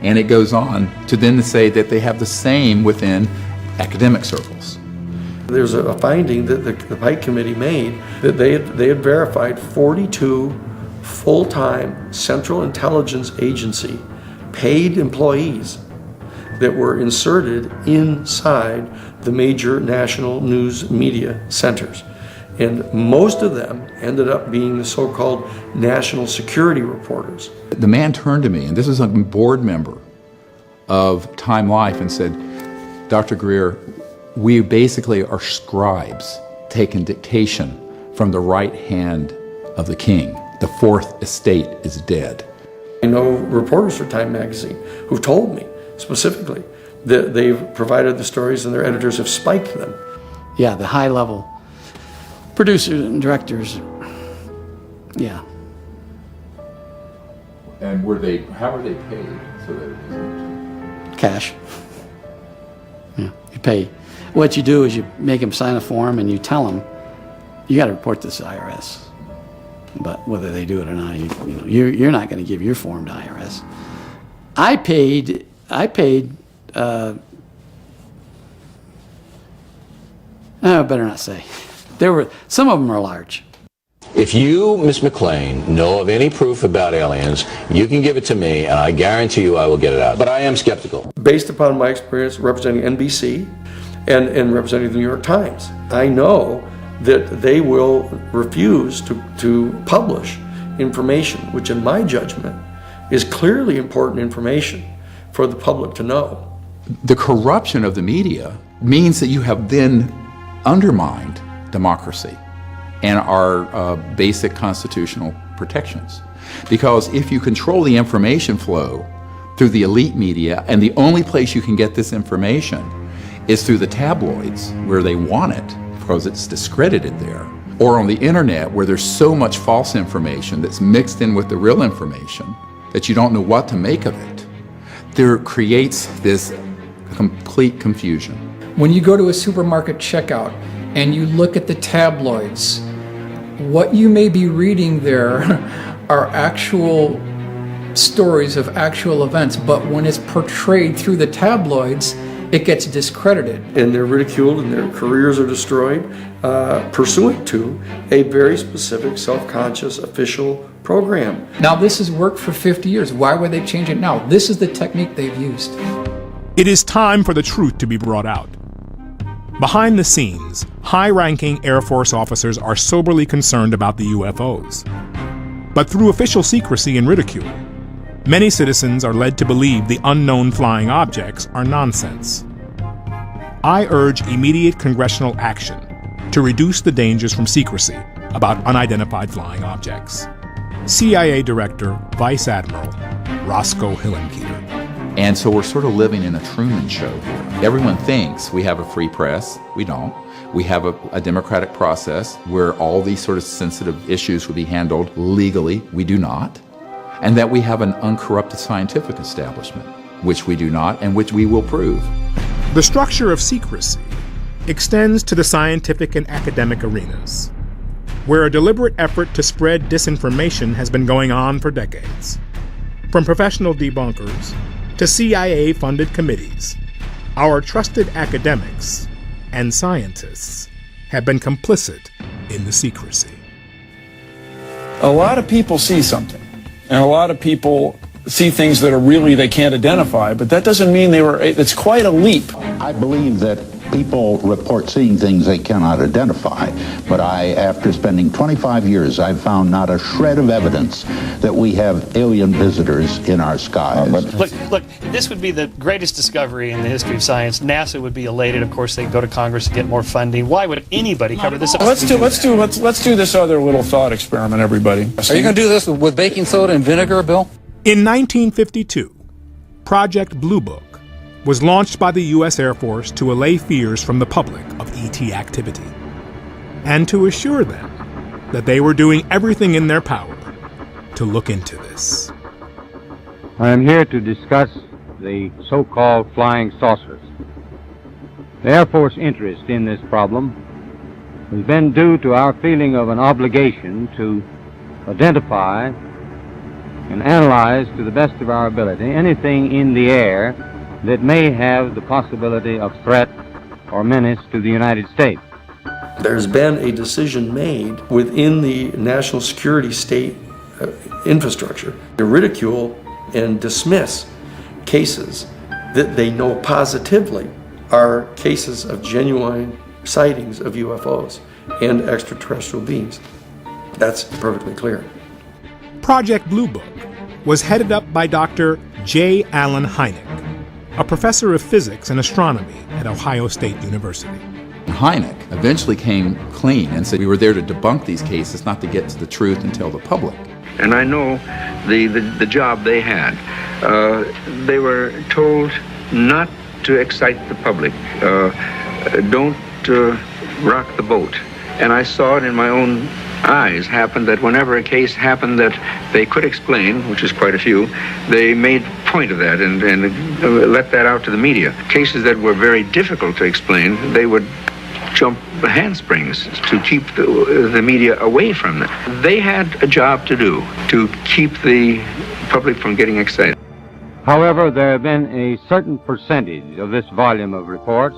And it goes on to then say that they have the same within academic circles. There's a finding that the Pike Committee made that they had verified 42 full-time Central Intelligence Agency paid employees that were inserted inside the major national news media centers. And most of them ended up being the so-called national security reporters. The man turned to me, and this is a board member of Time Life, and said, Dr. Greer, we basically are scribes taking dictation from the right hand of the king. The fourth estate is dead. I know reporters for Time magazine who've told me specifically that they've provided the stories and their editors have spiked them. Yeah, the high-level producers and directors, yeah. And how were they paid so that it wasn't? Cash. Yeah, you pay. What you do is you make them sign a form and you tell them, you got to report this to IRS. But whether they do it or not, you're not going to give your form to IRS. I paid, better not say. Some of them are large. If you, Ms. McLean, know of any proof about aliens, you can give it to me, and I guarantee you I will get it out. But I am skeptical. Based upon my experience representing NBC and representing the New York Times, I know that they will refuse to publish information, which in my judgment is clearly important information for the public to know. The corruption of the media means that you have then undermined democracy and our basic constitutional protections. Because if you control the information flow through the elite media, and the only place you can get this information is through the tabloids, where they want it because it's discredited there, or on the internet where there's so much false information that's mixed in with the real information that you don't know what to make of it. There creates this complete confusion. When you go to a supermarket checkout and you look at the tabloids, what you may be reading there are actual stories of actual events, but when it's portrayed through the tabloids, it gets discredited. And they're ridiculed and their careers are destroyed pursuant to a very specific self-conscious official program. Now this has worked for 50 years. Why would they change it now? This is the technique they've used. It is time for the truth to be brought out. Behind the scenes, high-ranking Air Force officers are soberly concerned about the UFOs. But through official secrecy and ridicule, many citizens are led to believe the unknown flying objects are nonsense. I urge immediate congressional action to reduce the dangers from secrecy about unidentified flying objects. CIA Director Vice Admiral Roscoe Hillenkoetter. And so we're sort of living in a Truman Show here. Everyone thinks we have a free press. We don't. We have a democratic process where all these sort of sensitive issues will be handled legally. We do not. And that we have an uncorrupted scientific establishment, which we do not, and which we will prove. The structure of secrecy extends to the scientific and academic arenas, where a deliberate effort to spread disinformation has been going on for decades. From professional debunkers to CIA-funded committees, our trusted academics and scientists have been complicit in the secrecy. A lot of people see something, and a lot of people see things that are really they can't identify, but that doesn't mean it's quite a leap. I believe that people report seeing things they cannot identify, but after spending 25 years, I've found not a shred of evidence that we have alien visitors in our skies. Look, this would be the greatest discovery in the history of science. NASA would be elated. Of course, they'd go to Congress to get more funding. Why would anybody cover this? Let's do this other little thought experiment, everybody. Are you going to do this with baking soda and vinegar, Bill? In 1952, Project Blue Book was launched by the U.S. Air Force to allay fears from the public of ET activity, and to assure them that they were doing everything in their power to look into this. I am here to discuss the so-called flying saucers. The Air Force interest in this problem has been due to our feeling of an obligation to identify and analyze to the best of our ability anything in the air that may have the possibility of threat or menace to the United States. There's been a decision made within the national security state infrastructure to ridicule and dismiss cases that they know positively are cases of genuine sightings of UFOs and extraterrestrial beings. That's perfectly clear. Project Blue Book was headed up by Dr. J. Allen Hynek, a professor of physics and astronomy at Ohio State University. Hynek eventually came clean and said we were there to debunk these cases, not to get to the truth and tell the public. And I know the job they had. They were told not to excite the public. Don't rock the boat. And I saw it in my own eyes happen that whenever a case happened that they could explain, which is quite a few, they made point of that and let that out to the media. Cases that were very difficult to explain, they would jump handsprings to keep the media away from them. They had a job to do to keep the public from getting excited. However, there have been a certain percentage of this volume of reports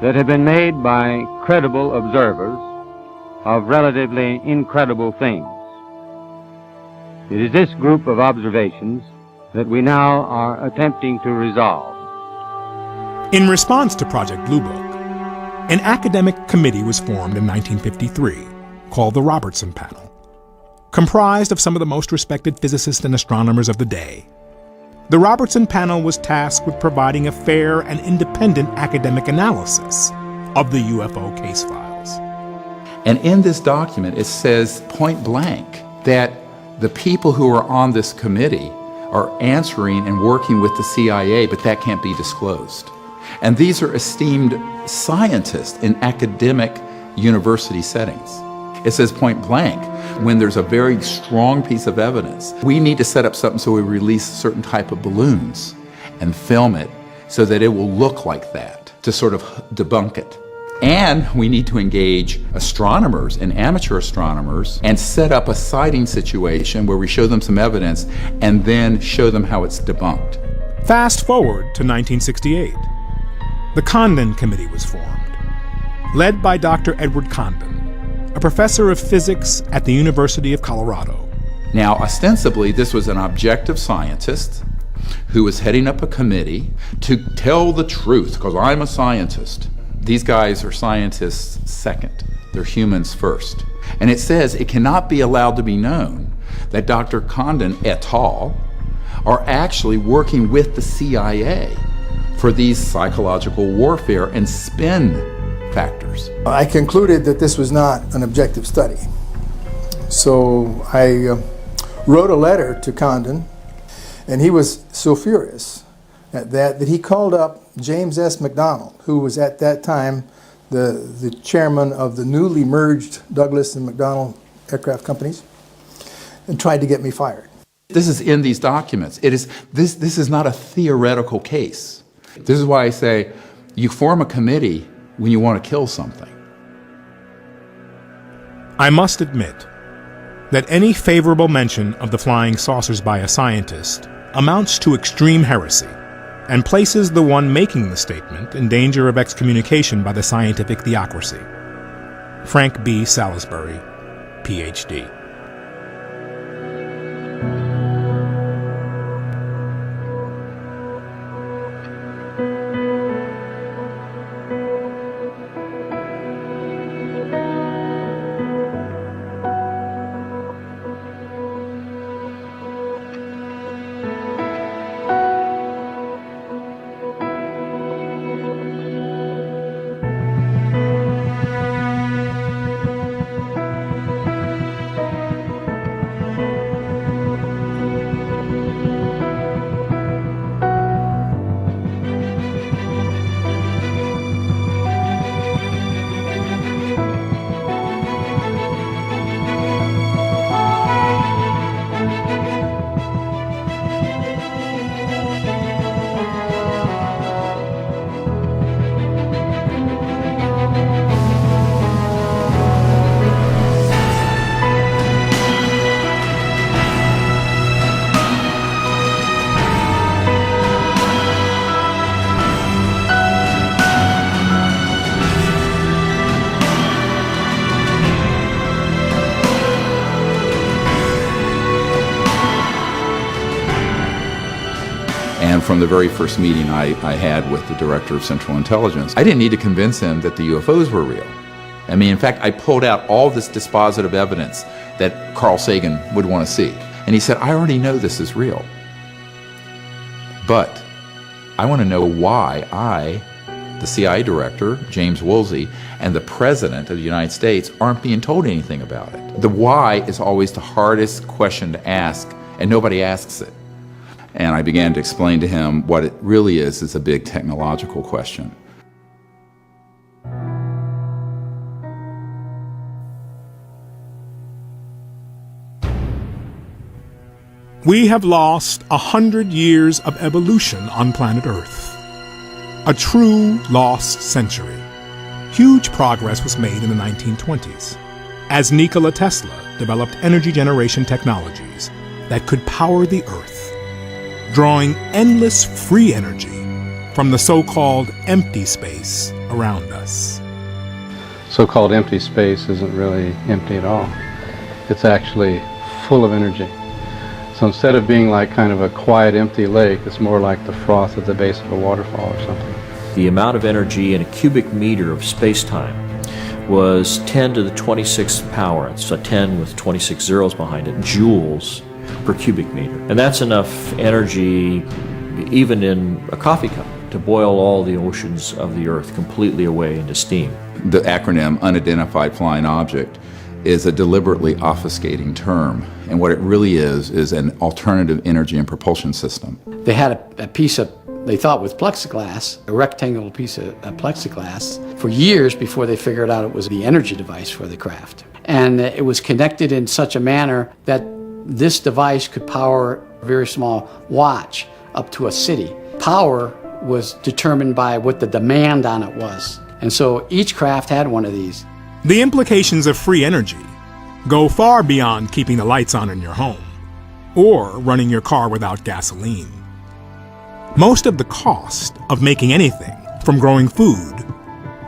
that have been made by credible observers of relatively incredible things. It is this group of observations that we now are attempting to resolve. In response to Project Blue Book, an academic committee was formed in 1953 called the Robertson Panel, comprised of some of the most respected physicists and astronomers of the day. The Robertson Panel was tasked with providing a fair and independent academic analysis of the UFO case files. And in this document, it says point blank that the people who are on this committee are answering and working with the CIA, but that can't be disclosed. And these are esteemed scientists in academic university settings. It says point blank, when there's a very strong piece of evidence, we need to set up something so we release a certain type of balloons and film it so that it will look like that, to sort of debunk it. And we need to engage astronomers and amateur astronomers and set up a sighting situation where we show them some evidence and then show them how it's debunked. Fast forward to 1968. The Condon Committee was formed, led by Dr. Edward Condon, a professor of physics at the University of Colorado. Now, ostensibly, this was an objective scientist who was heading up a committee to tell the truth, because I'm a scientist. These guys are scientists second. They're humans first. And it says it cannot be allowed to be known that Dr. Condon et al. Are actually working with the CIA for these psychological warfare and spin factors. I concluded that this was not an objective study. So I wrote a letter to Condon, and he was so furious at that he called up James S. McDonald, who was at that time the chairman of the newly merged Douglas and McDonnell aircraft companies, and tried to get me fired. This is in these documents. This is not a theoretical case. This is why I say you form a committee when you want to kill something. I must admit that any favorable mention of the flying saucers by a scientist amounts to extreme heresy and places the one making the statement in danger of excommunication by the scientific theocracy. Frank B. Salisbury, Ph.D. From the very first meeting I had with the Director of Central Intelligence, I didn't need to convince him that the UFOs were real. I mean, in fact, I pulled out all this dispositive evidence that Carl Sagan would want to see. And he said, I already know this is real. But I want to know why I, the CIA Director, James Woolsey, and the President of the United States aren't being told anything about it. The why is always the hardest question to ask, and nobody asks it. And I began to explain to him what it really is a big technological question. We have lost 100 years of evolution on planet Earth. A true lost century. Huge progress was made in the 1920s, as Nikola Tesla developed energy generation technologies that could power the Earth, drawing endless free energy from the so-called empty space around us. So-called empty space isn't really empty at all. It's actually full of energy. So instead of being like kind of a quiet, empty lake, it's more like the froth at the base of a waterfall or something. The amount of energy in a cubic meter of space-time was 10 to the 26th power. It's a 10 with 26 zeros behind it, joules per cubic meter. And that's enough energy, even in a coffee cup, to boil all the oceans of the Earth completely away into steam. The acronym Unidentified Flying Object is a deliberately obfuscating term. And what it really is an alternative energy and propulsion system. They had a piece of, they thought was plexiglass, a rectangular piece of plexiglass, for years before they figured out it was the energy device for the craft. And it was connected in such a manner that this device could power a very small watch up to a city. Power was determined by what the demand on it was. And so each craft had one of these. The implications of free energy go far beyond keeping the lights on in your home or running your car without gasoline. Most of the cost of making anything, from growing food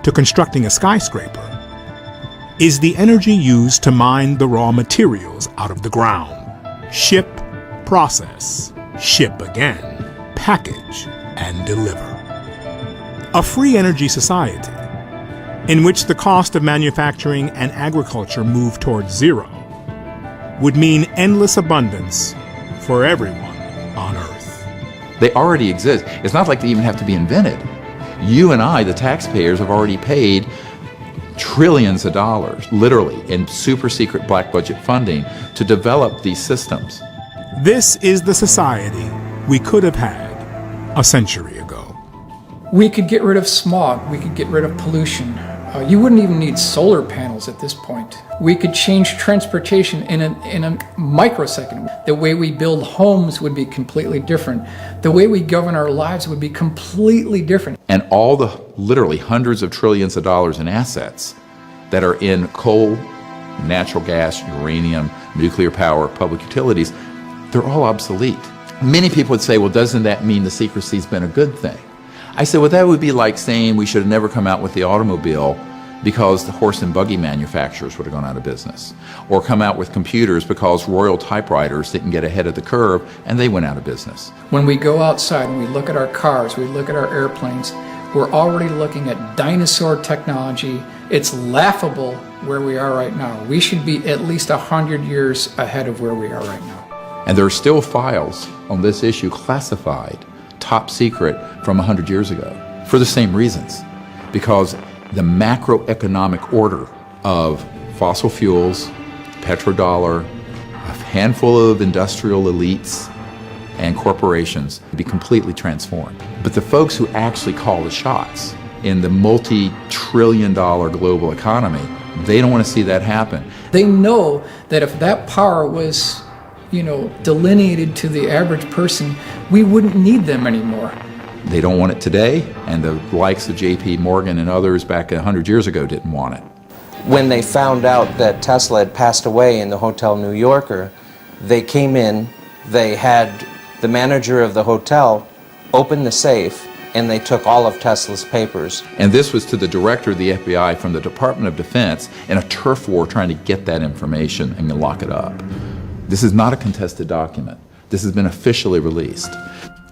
to constructing a skyscraper, is the energy used to mine the raw materials out of the ground. Ship, process, ship again, package, and deliver. A free energy society in which the cost of manufacturing and agriculture move towards zero would mean endless abundance for everyone on Earth. They already exist. It's not like they even have to be invented. You and I, the taxpayers, have already paid trillions of dollars, literally, in super secret black budget funding to develop these systems. This is the society we could have had a century ago. We could get rid of smog. We could get rid of pollution. You wouldn't even need solar panels at this point. We could change transportation in a microsecond. The way we build homes would be completely different. The way we govern our lives would be completely different. And all the literally hundreds of trillions of dollars in assets that are in coal, natural gas, uranium, nuclear power, public utilities, they're all obsolete. Many people would say, well, doesn't that mean the secrecy's been a good thing? I said, well, that would be like saying we should have never come out with the automobile because the horse and buggy manufacturers would have gone out of business, or come out with computers because Royal typewriters didn't get ahead of the curve and they went out of business. When we go outside and we look at our cars, we look at our airplanes, we're already looking at dinosaur technology. It's laughable where we are right now. We should be at least 100 years ahead of where we are right now. And there are still files on this issue classified top secret from 100 years ago for the same reasons, because the macroeconomic order of fossil fuels, petrodollar, a handful of industrial elites and corporations would be completely transformed. But the folks who actually call the shots in the multi-trillion-dollar global economy, they don't want to see that happen. They know that if that power was delineated to the average person, we wouldn't need them anymore. They don't want it today, and the likes of J.P. Morgan and others back 100 years ago didn't want it. When they found out that Tesla had passed away in the Hotel New Yorker, they came in, they had the manager of the hotel open the safe, and they took all of Tesla's papers. And this was to the director of the FBI from the Department of Defense in a turf war trying to get that information and lock it up. This is not a contested document. This has been officially released.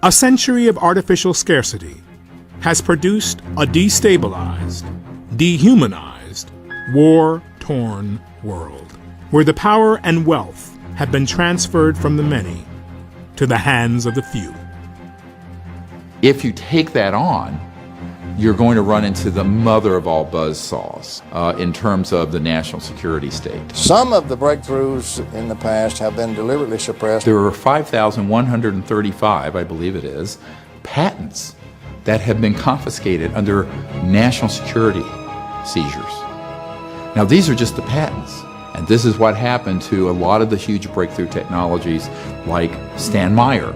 A century of artificial scarcity has produced a destabilized, dehumanized, war-torn world, where the power and wealth have been transferred from the many to the hands of the few. If you take that on, you're going to run into the mother of all buzzsaws in terms of the national security state. Some of the breakthroughs in the past have been deliberately suppressed. There are 5,135, I believe it is, patents that have been confiscated under national security seizures. Now, these are just the patents. And this is what happened to a lot of the huge breakthrough technologies like Stan Meyer,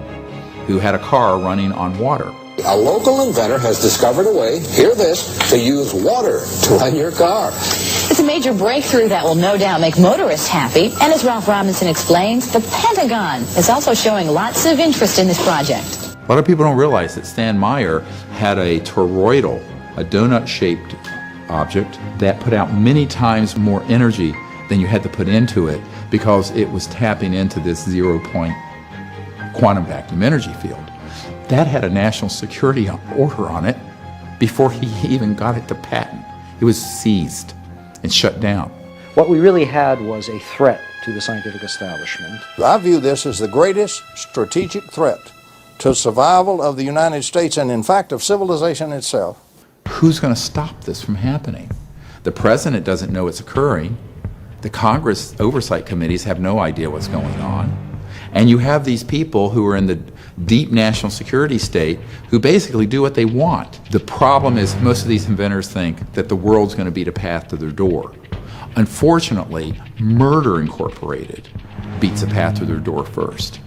who had a car running on water. A local inventor has discovered a way, hear this, to use water to run your car. It's a major breakthrough that will no doubt make motorists happy. And as Ralph Robinson explains, the Pentagon is also showing lots of interest in this project. A lot of people don't realize that Stan Meyer had a toroidal, a donut-shaped object that put out many times more energy than you had to put into it because it was tapping into this 0-point quantum vacuum energy field. That had a national security order on it before he even got it to patent. It was seized and shut down. What we really had was a threat to the scientific establishment. I view this as the greatest strategic threat to survival of the United States and, in fact, of civilization itself. Who's going to stop this from happening? The president doesn't know it's occurring. The Congress oversight committees have no idea what's going on. And you have these people who are in the deep national security state who basically do what they want. The problem is most of these inventors think that the world's going to beat a path to their door. Unfortunately, Murder Incorporated beats a path to their door first.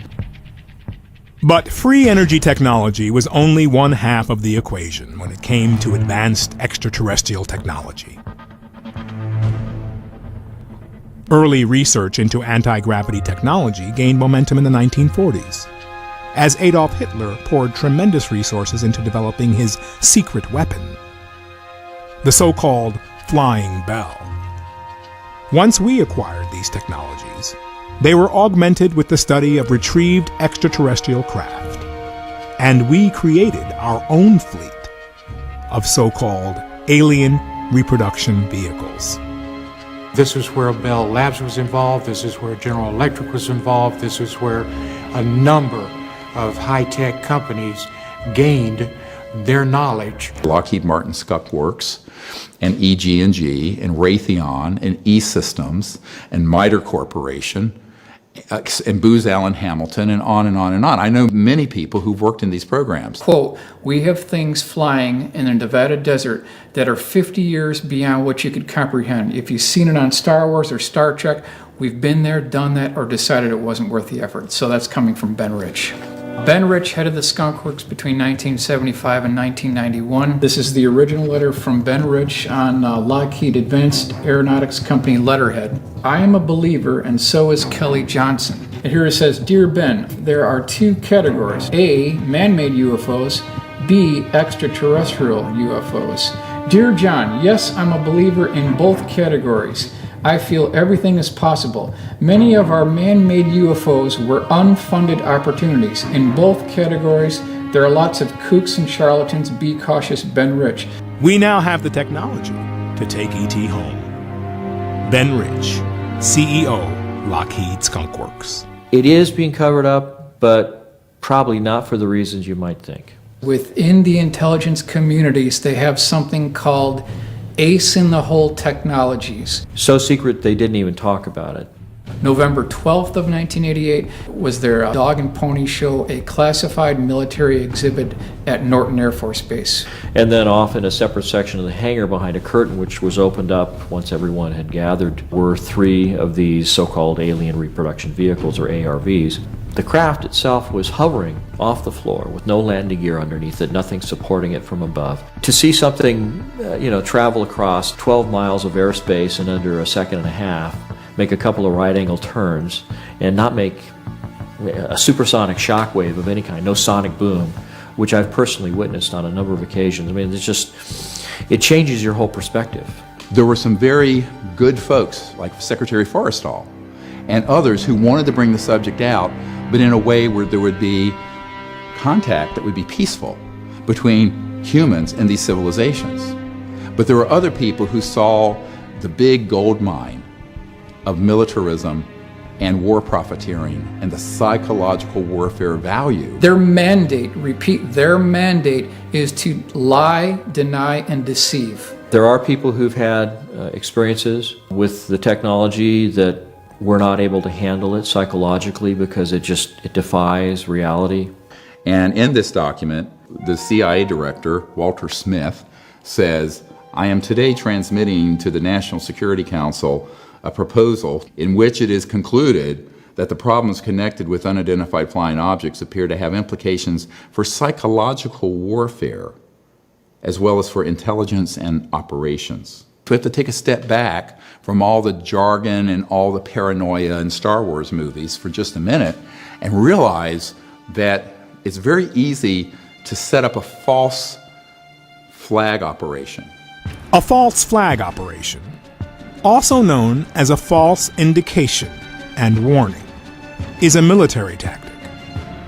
But free energy technology was only one half of the equation when it came to advanced extraterrestrial technology. Early research into anti-gravity technology gained momentum in the 1940s, as Adolf Hitler poured tremendous resources into developing his secret weapon, the so-called flying bell. Once we acquired these technologies, they were augmented with the study of retrieved extraterrestrial craft, and we created our own fleet of so-called alien reproduction vehicles. This is where Bell Labs was involved, this is where General Electric was involved, this is where a number of high-tech companies gained their knowledge. Lockheed Martin Skunk Works, and EG&G, and Raytheon, and E-Systems, and MITRE Corporation, and Booz Allen Hamilton, and on and on and on. I know many people who've worked in these programs. Quote, we have things flying in the Nevada desert that are 50 years beyond what you could comprehend. If you've seen it on Star Wars or Star Trek, we've been there, done that, or decided it wasn't worth the effort. So that's coming from Ben Rich. Ben Rich headed the Skunk Works between 1975 and 1991. This is the original letter from Ben Rich on Lockheed Advanced Aeronautics Company letterhead. I am a believer, and so is Kelly Johnson. And here it says, Dear Ben, there are two categories. A, man-made UFOs. B, extraterrestrial UFOs. Dear John, yes, I'm a believer in both categories. I feel everything is possible. Many of our man-made UFOs were unfunded opportunities. In both categories, there are lots of kooks and charlatans. Be cautious, Ben Rich. We now have the technology to take ET home. Ben Rich, CEO, Lockheed Skunk Works. It is being covered up, but probably not for the reasons you might think. Within the intelligence communities, they have something called ace in the hole technologies. So secret they didn't even talk about it. November 12th of 1988 was their dog and pony show, a classified military exhibit at Norton Air Force Base. And then off in a separate section of the hangar behind a curtain, which was opened up once everyone had gathered, were 3 of these so-called alien reproduction vehicles, or ARVs. The craft itself was hovering off the floor with no landing gear underneath it, nothing supporting it from above. To see something, travel across 12 miles of airspace in under a second and a half, make a couple of right-angle turns, and not make a supersonic shock wave of any kind, no sonic boom, which I've personally witnessed on a number of occasions. I mean, it changes your whole perspective. There were some very good folks, like Secretary Forrestal, and others who wanted to bring the subject out, but in a way where there would be contact that would be peaceful between humans and these civilizations. But there were other people who saw the big gold mine of militarism and war profiteering and the psychological warfare value. Their mandate, repeat, their mandate is to lie, deny, and deceive. There are people who've had experiences with the technology that we're not able to handle it psychologically because it defies reality. And in this document, the CIA director, Walter Smith, says, I am today transmitting to the National Security Council a proposal in which it is concluded that the problems connected with unidentified flying objects appear to have implications for psychological warfare as well as for intelligence and operations. We have to take a step back from all the jargon and all the paranoia in Star Wars movies for just a minute and realize that it's very easy to set up a false flag operation. A false flag operation, also known as a false indication and warning, is a military tactic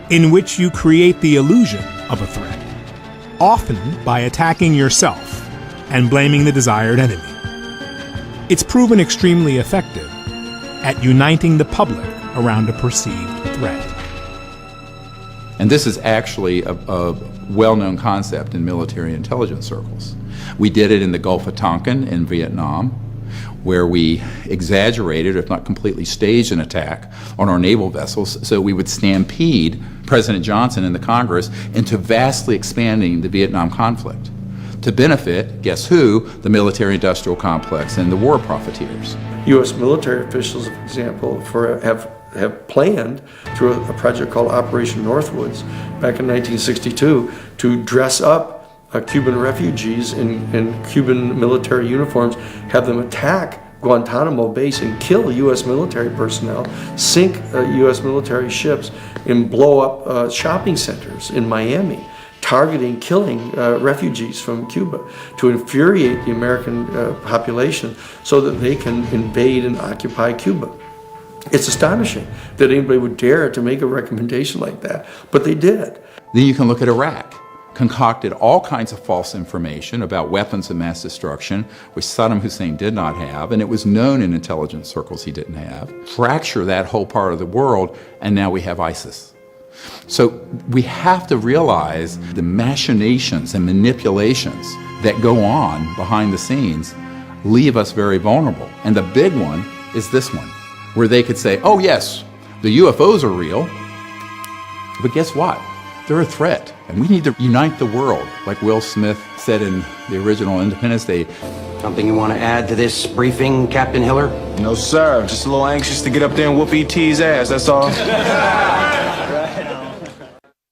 in which you create the illusion of a threat, often by attacking yourself and blaming the desired enemy. It's proven extremely effective at uniting the public around a perceived threat. And this is actually a well-known concept in military intelligence circles. We did it in the Gulf of Tonkin in Vietnam. where we exaggerated, if not completely staged, an attack on our naval vessels so we would stampede President Johnson and the Congress into vastly expanding the Vietnam conflict to benefit, guess who, the military-industrial complex and the war profiteers. U.S. military officials, for example, have planned through a project called Operation Northwoods back in 1962 to dress up Cuban refugees in Cuban military uniforms, have them attack Guantanamo Base and kill U.S. military personnel, sink U.S. military ships, and blow up shopping centers in Miami, targeting, killing refugees from Cuba to infuriate the American population so that they can invade and occupy Cuba. It's astonishing that anybody would dare to make a recommendation like that, but they did. Then you can look at Iraq. Concocted all kinds of false information about weapons of mass destruction, which Saddam Hussein did not have, and it was known in intelligence circles he didn't have. Fracture that whole part of the world, and now we have ISIS. So we have to realize the machinations and manipulations that go on behind the scenes leave us very vulnerable. And the big one is this one, where they could say, oh yes, the UFOs are real, but guess what? They're a threat, and we need to unite the world, like Will Smith said in the original Independence Day. Something you want to add to this briefing, Captain Hiller? No, sir. Just a little anxious to get up there and whoop E.T.'s ass, that's all.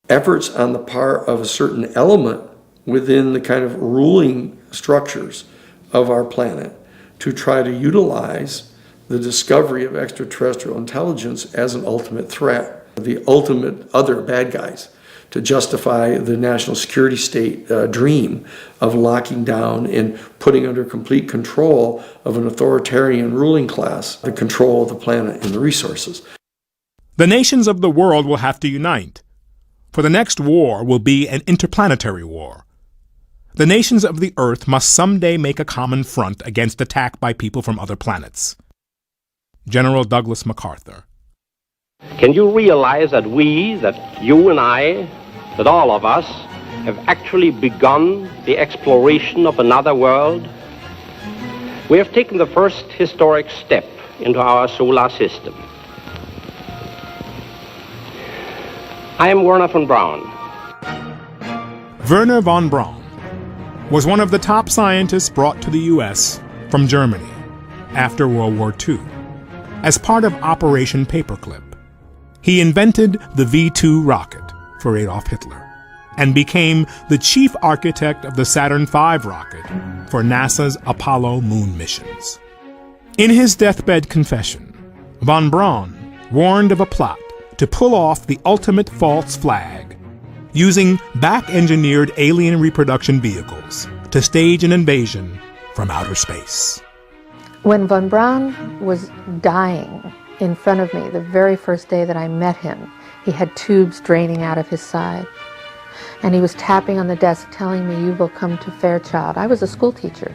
Efforts on the part of a certain element within the kind of ruling structures of our planet to try to utilize the discovery of extraterrestrial intelligence as an ultimate threat, the ultimate other bad guys, to justify the national security state dream of locking down and putting under complete control of an authoritarian ruling class the control of the planet and the resources. The nations of the world will have to unite, for the next war will be an interplanetary war. The nations of the Earth must someday make a common front against attack by people from other planets. General Douglas MacArthur. Can you realize that that you and I, that all of us, have actually begun the exploration of another world? We have taken the first historic step into our solar system. I am Werner von Braun. Werner von Braun was one of the top scientists brought to the U.S. from Germany after World War II as part of Operation Paperclip. He invented the V-2 rocket for Adolf Hitler and became the chief architect of the Saturn V rocket for NASA's Apollo moon missions. In his deathbed confession, von Braun warned of a plot to pull off the ultimate false flag, using back-engineered alien reproduction vehicles to stage an invasion from outer space. When von Braun was dying in front of me, the very first day that I met him, he had tubes draining out of his side. And he was tapping on the desk telling me, "You will come to Fairchild." I was a school teacher.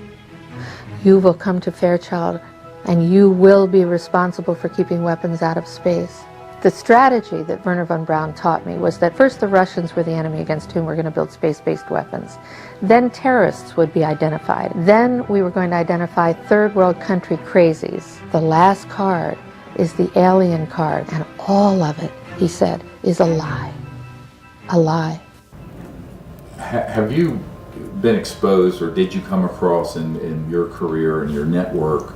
"You will come to Fairchild and you will be responsible for keeping weapons out of space." The strategy that Werner von Braun taught me was that first the Russians were the enemy against whom we're going to build space-based weapons. Then terrorists would be identified. Then we were going to identify third world country crazies. The last card is the alien card, and all of it, he said, is a lie. A lie. Have you been exposed, or did you come across in your career and your network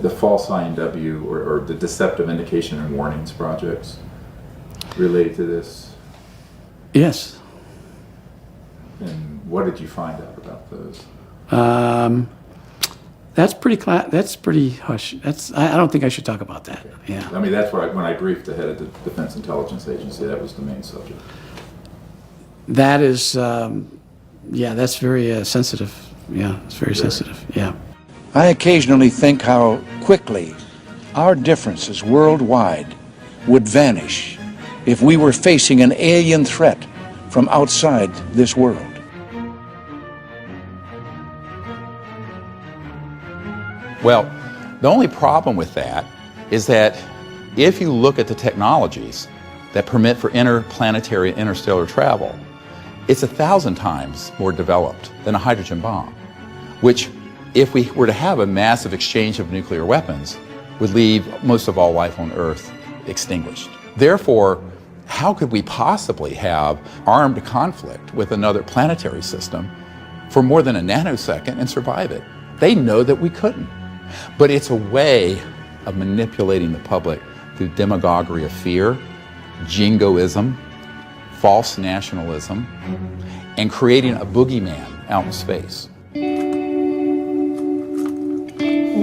the false INW or the deceptive indication and warnings projects related to this? Yes. And what did you find out about those? That's pretty hush. I don't think I should talk about that. Yeah. I mean, that's where when I briefed the head of the Defense Intelligence Agency, that was the main subject. That is, that's very sensitive. Yeah, it's very sensitive. Yeah. I occasionally think how quickly our differences worldwide would vanish if we were facing an alien threat from outside this world. Well, the only problem with that is that if you look at the technologies that permit for interplanetary and interstellar travel, it's 1,000 times more developed than a hydrogen bomb, which if we were to have a massive exchange of nuclear weapons, would leave most of all life on Earth extinguished. Therefore, how could we possibly have armed conflict with another planetary system for more than a nanosecond and survive it? They know that we couldn't. But it's a way of manipulating the public through demagoguery of fear, jingoism, false nationalism, and creating a boogeyman out in space.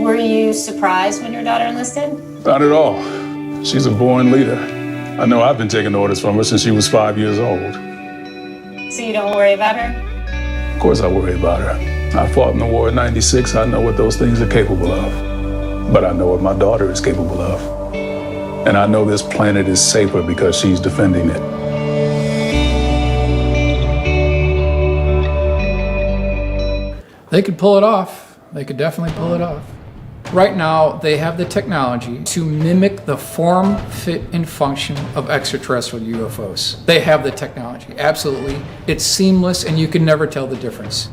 Were you surprised when your daughter enlisted? Not at all. She's a born leader. I know I've been taking orders from her since she was 5 years old. So you don't worry about her? Of course I worry about her. I fought in the war in '96. I know what those things are capable of. But I know what my daughter is capable of. And I know this planet is safer because she's defending it. They could pull it off. They could definitely pull it off. Right now, they have the technology to mimic the form, fit, and function of extraterrestrial UFOs. They have the technology, absolutely. It's seamless, and you can never tell the difference.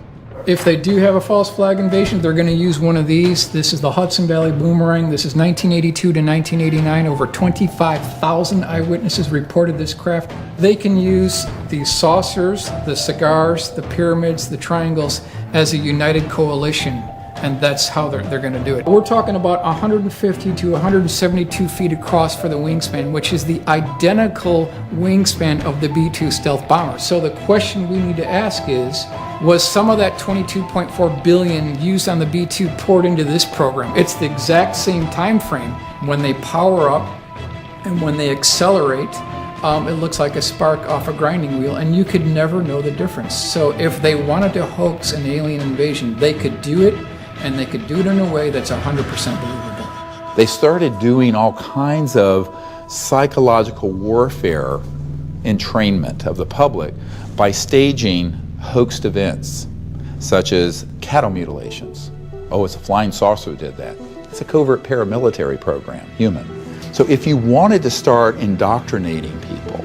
If they do have a false flag invasion, they're going to use one of these. This is the Hudson Valley Boomerang. This is 1982 to 1989. Over 25,000 eyewitnesses reported this craft. They can use the saucers, the cigars, the pyramids, the triangles as a united coalition, and that's how they're going to do it. We're talking about 150 to 172 feet across for the wingspan, which is the identical wingspan of the B-2 stealth bomber. So the question we need to ask is, was some of that $22.4 billion used on the B-2 poured into this program? It's the exact same time frame. When they power up and when they accelerate, it looks like a spark off a grinding wheel, and you could never know the difference. So if they wanted to hoax an alien invasion, they could do it, and they could do it in a way that's 100% believable. They started doing all kinds of psychological warfare entrainment of the public by staging hoaxed events, such as cattle mutilations. Oh, it's a flying saucer who did that. It's a covert paramilitary program, human. So if you wanted to start indoctrinating people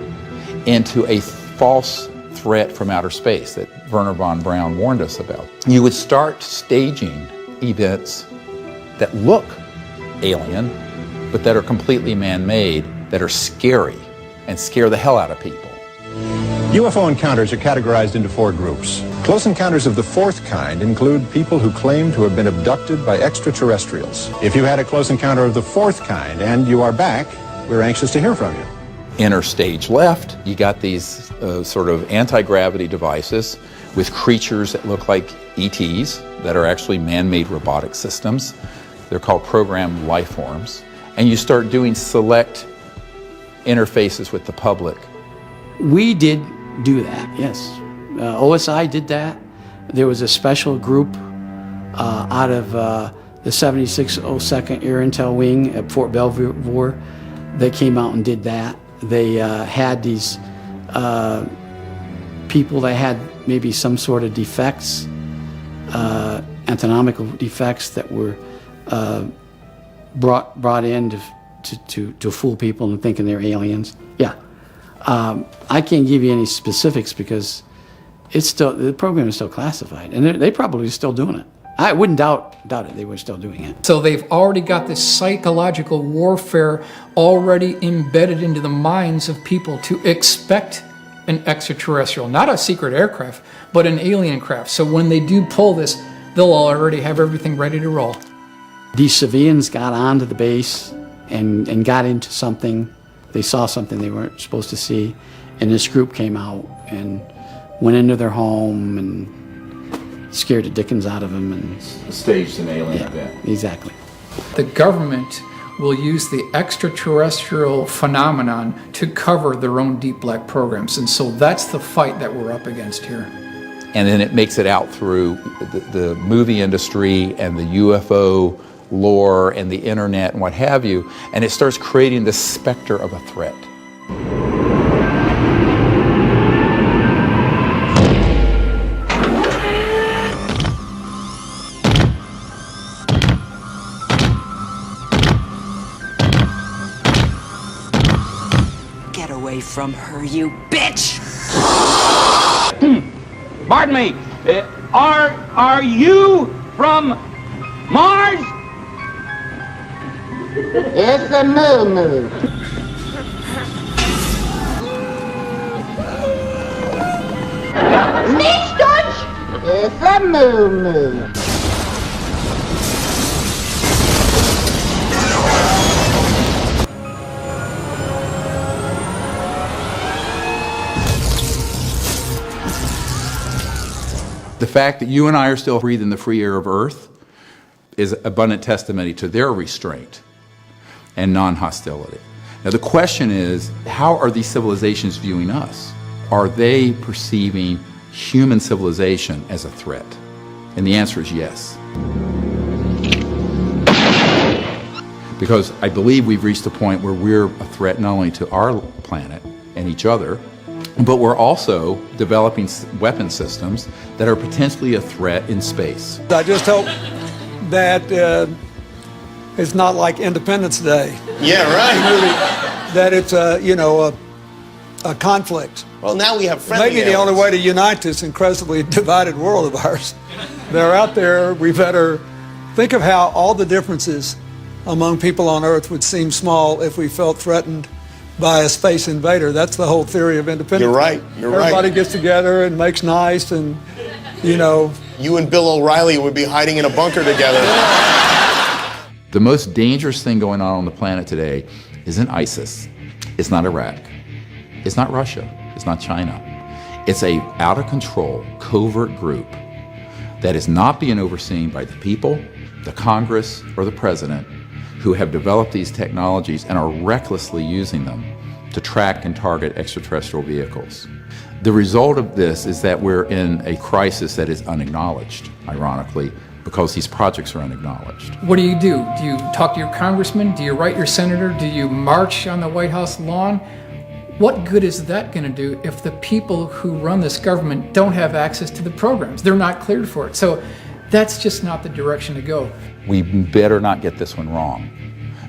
into a false threat from outer space that Wernher von Braun warned us about, you would start staging events that look alien, but that are completely man-made, that are scary and scare the hell out of people. UFO encounters are categorized into 4 groups. Close encounters of the 4th kind include people who claim to have been abducted by extraterrestrials. If you had a close encounter of the 4th kind and you are back, we're anxious to hear from you. Inner stage left, you got these sort of anti-gravity devices with creatures that look like ETs that are actually man-made robotic systems. They're called programmed life forms. And you start doing select interfaces with the public. We did do that, yes. OSI did that. There was a special group out of the 7602nd Air Intel Wing at Fort Belvoir. They came out and did that. They had these people that had maybe some sort of defects, anatomical defects that were brought in to fool people into thinking they're aliens. Yeah. I can't give you any specifics because the program is still classified, and they probably still doing it. I wouldn't doubt it. They were still doing it. So they've already got this psychological warfare already embedded into the minds of people to expect an extraterrestrial, not a secret aircraft, but an alien craft. So when they do pull this, they'll already have everything ready to roll. These civilians got onto the base and got into something. They saw something they weren't supposed to see, and this group came out and went into their home and scared the dickens out of them and staged an alien event. Exactly. The government will use the extraterrestrial phenomenon to cover their own deep black programs, and so that's the fight that we're up against here. And then it makes it out through the movie industry and the UFO lore and the internet and what have you, and it starts creating this specter of a threat. Get away from her, you bitch! Pardon me, are you from Mars? It's a moo-moo. Nichts Deutsch? It's a moo-moo. The fact that you and I are still breathing the free air of Earth is abundant testimony to their restraint and non-hostility. Now the question is, how are these civilizations viewing us? Are they perceiving human civilization as a threat? And the answer is yes. Because I believe we've reached a point where we're a threat not only to our planet and each other, but we're also developing weapon systems that are potentially a threat in space. I just hope that it's not like Independence Day. Yeah, right. That it's a conflict. Well, now we have friendly Maybe the only way to unite this incredibly divided world of ours. They're out there. We better think of how all the differences among people on Earth would seem small if we felt threatened by a space invader. That's the whole theory of independence. You're right. You're right. Everybody gets together and makes nice, and you and Bill O'Reilly would be hiding in a bunker together. The most dangerous thing going on the planet today isn't ISIS. It's not Iraq. It's not Russia. It's not China. It's a out-of-control, covert group that is not being overseen by the people, the Congress, or the president, who have developed these technologies and are recklessly using them to track and target extraterrestrial vehicles. The result of this is that we're in a crisis that is unacknowledged, ironically, because these projects are unacknowledged. What do? Do you talk to your congressman? Do you write your senator? Do you march on the White House lawn? What good is that going to do if the people who run this government don't have access to the programs? They're not cleared for it. So that's just not the direction to go. We better not get this one wrong,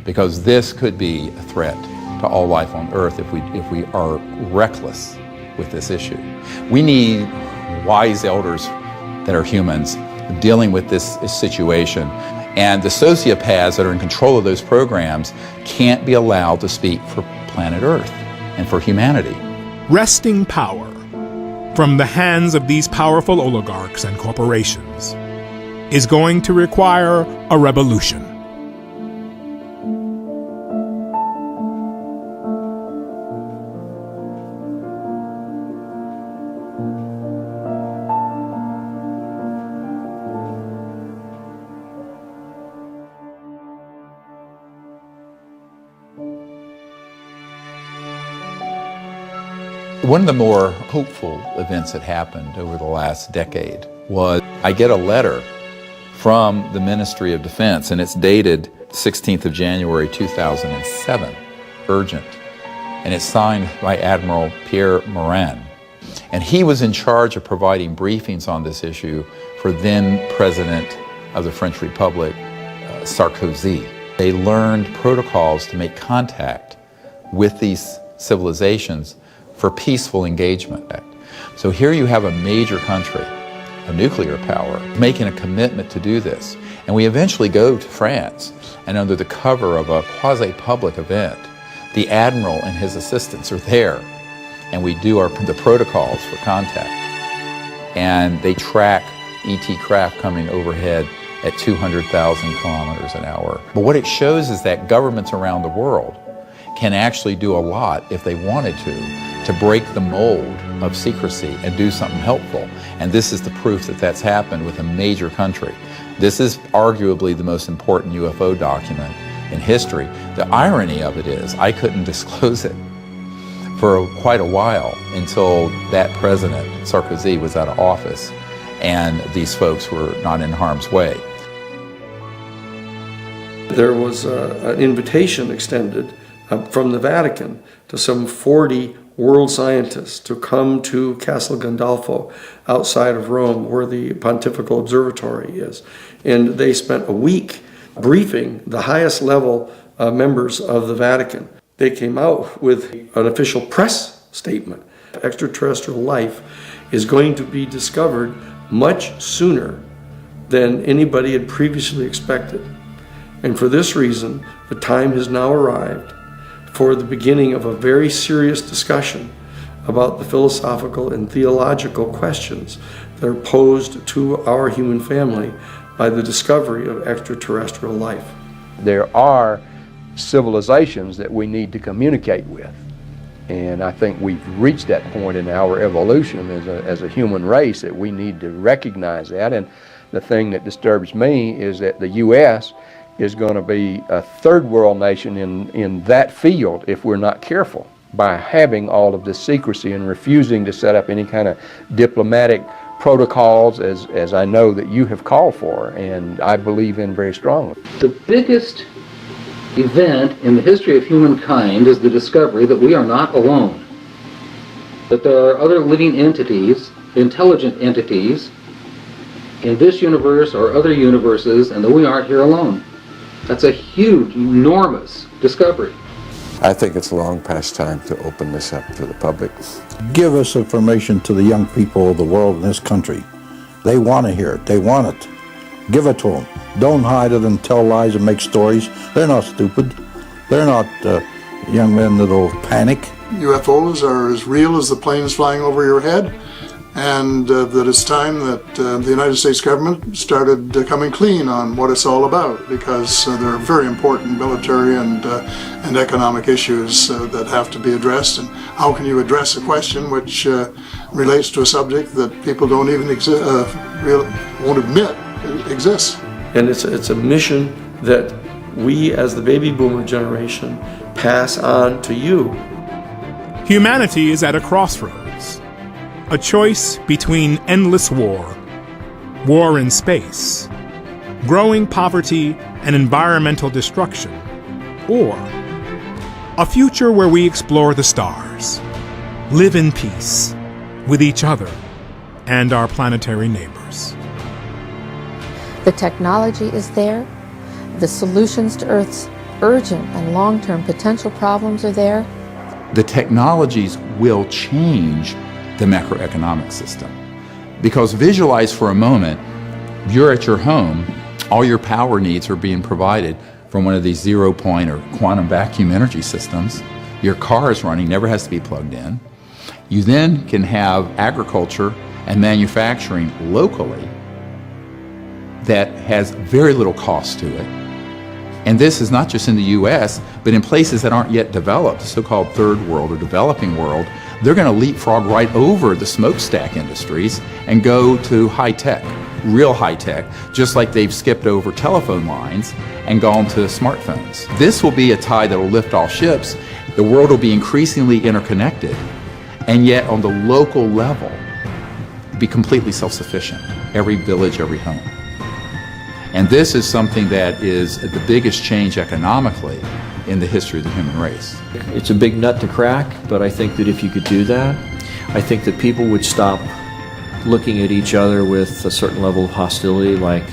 because this could be a threat to all life on Earth if we are reckless with this issue. We need wise elders that are humans dealing with this situation, and the sociopaths that are in control of those programs can't be allowed to speak for planet Earth and for humanity. Wresting power from the hands of these powerful oligarchs and corporations is going to require a revolution. One of the more hopeful events that happened over the last decade was I get a letter from the Ministry of Defense, and it's dated 16th of January 2007, urgent, and it's signed by Admiral Pierre Morin. And he was in charge of providing briefings on this issue for then President of the French Republic, Sarkozy. They learned protocols to make contact with these civilizations for peaceful engagement. So here you have a major country, a nuclear power, making a commitment to do this. And we eventually go to France, and under the cover of a quasi-public event, the Admiral and his assistants are there, and we do the protocols for contact. And they track ET craft coming overhead at 200,000 kilometers an hour. But what it shows is that governments around the world can actually do a lot if they wanted to break the mold of secrecy and do something helpful. And this is the proof that that's happened with a major country. This is arguably the most important UFO document in history. The irony of it is I couldn't disclose it for quite a while until that president, Sarkozy, was out of office and these folks were not in harm's way. There was an invitation extended from the Vatican to some 40 world scientists to come to Castel Gandolfo outside of Rome, where the Pontifical Observatory is. And they spent a week briefing the highest level members of the Vatican. They came out with an official press statement. Extraterrestrial life is going to be discovered much sooner than anybody had previously expected. And for this reason, the time has now arrived for the beginning of a very serious discussion about the philosophical and theological questions that are posed to our human family by the discovery of extraterrestrial life. There are civilizations that we need to communicate with. And I think we've reached that point in our evolution as a human race that we need to recognize that. And the thing that disturbs me is that the U.S. is going to be a third world nation in that field if we're not careful, by having all of this secrecy and refusing to set up any kind of diplomatic protocols as I know that you have called for and I believe in very strongly. The biggest event in the history of humankind is the discovery that we are not alone, that there are other living entities, intelligent entities, in this universe or other universes, and that we aren't here alone. That's a huge, enormous discovery. I think it's long past time to open this up to the public. Give us information to the young people of the world in this country. They want to hear it. They want it. Give it to them. Don't hide it and tell lies and make stories. They're not stupid. They're not young men that'll panic. UFOs are as real as the planes flying over your head, and that it's time that the United States government started coming clean on what it's all about, because there are very important military and economic issues that have to be addressed. And how can you address a question which relates to a subject that people don't even won't admit exists? And it's a mission that we as the baby boomer generation pass on to you. Humanity is at a crossroads, a choice between endless war in space, growing poverty and environmental destruction, or a future where we explore the stars, live in peace with each other and our planetary neighbors. The technology is there. The solutions to Earth's urgent and long-term potential problems are there. The technologies will change the macroeconomic system. Because visualize for a moment, you're at your home, all your power needs are being provided from one of these zero-point or quantum vacuum energy systems. Your car is running, never has to be plugged in. You then can have agriculture and manufacturing locally that has very little cost to it. And this is not just in the US, but in places that aren't yet developed, so-called third world or developing world. They're going to leapfrog right over the smokestack industries and go to high-tech, real high-tech, just like they've skipped over telephone lines and gone to smartphones. This will be a tide that will lift all ships. The world will be increasingly interconnected, and yet on the local level, be completely self-sufficient, every village, every home. And this is something that is the biggest change economically in the history of the human race. It's a big nut to crack, but I think that if you could do that, I think that people would stop looking at each other with a certain level of hostility like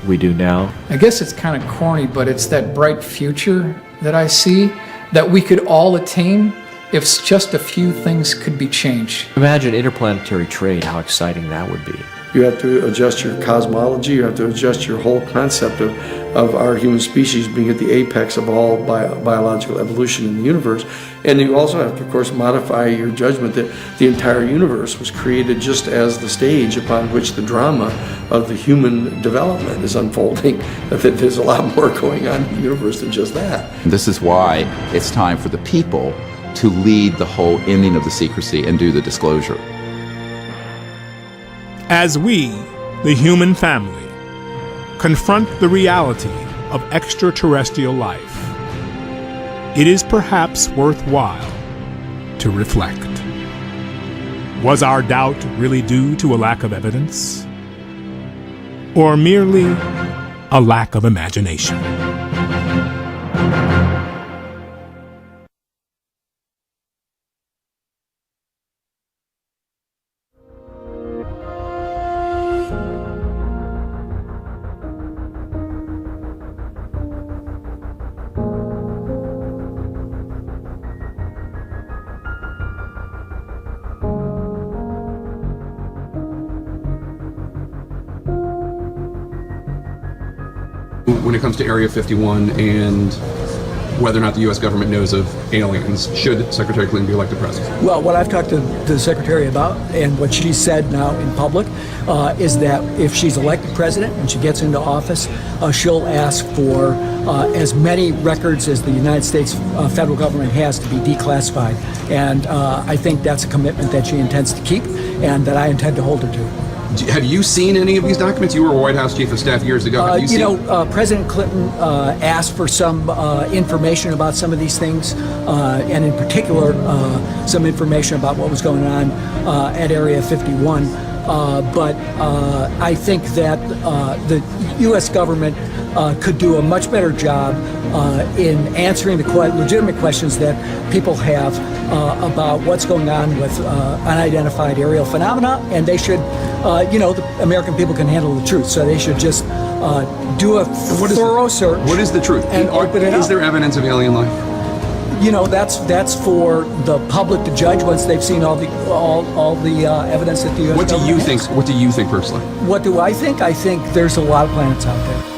we do now. I guess it's kind of corny, but it's that bright future that I see that we could all attain if just a few things could be changed. Imagine interplanetary trade, how exciting that would be. You have to adjust your cosmology, you have to adjust your whole concept of our human species being at the apex of all biological evolution in the universe. And you also have to, of course, modify your judgment that the entire universe was created just as the stage upon which the drama of the human development is unfolding, that there's a lot more going on in the universe than just that. And this is why it's time for the people to lead the whole ending of the secrecy and do the disclosure. As we, the human family, confront the reality of extraterrestrial life, it is perhaps worthwhile to reflect. Was our doubt really due to a lack of evidence? Or merely a lack of imagination? when it comes to Area 51 and whether or not the U.S. government knows of aliens, should Secretary Clinton be elected president? Well, what I've talked to the Secretary about, and what she said now in public, is that if she's elected president and she gets into office, she'll ask for as many records as the United States federal government has to be declassified. And I think that's a commitment that she intends to keep and that I intend to hold her to. Have you seen any of these documents? You were White House Chief of Staff years ago. Have you seen President Clinton asked for some information about some of these things, and in particular, some information about what was going on at Area 51. But I think that the U.S. government could do a much better job in answering the legitimate questions that people have about what's going on with unidentified aerial phenomena, and they should, the American people can handle the truth, so they should just do a thorough search. What is the truth? And open it up. Is there evidence of alien life? That's for the public to judge once they've seen all the evidence that the U.S. What do you think? What do you think personally? What do I think? I think there's a lot of planets out there.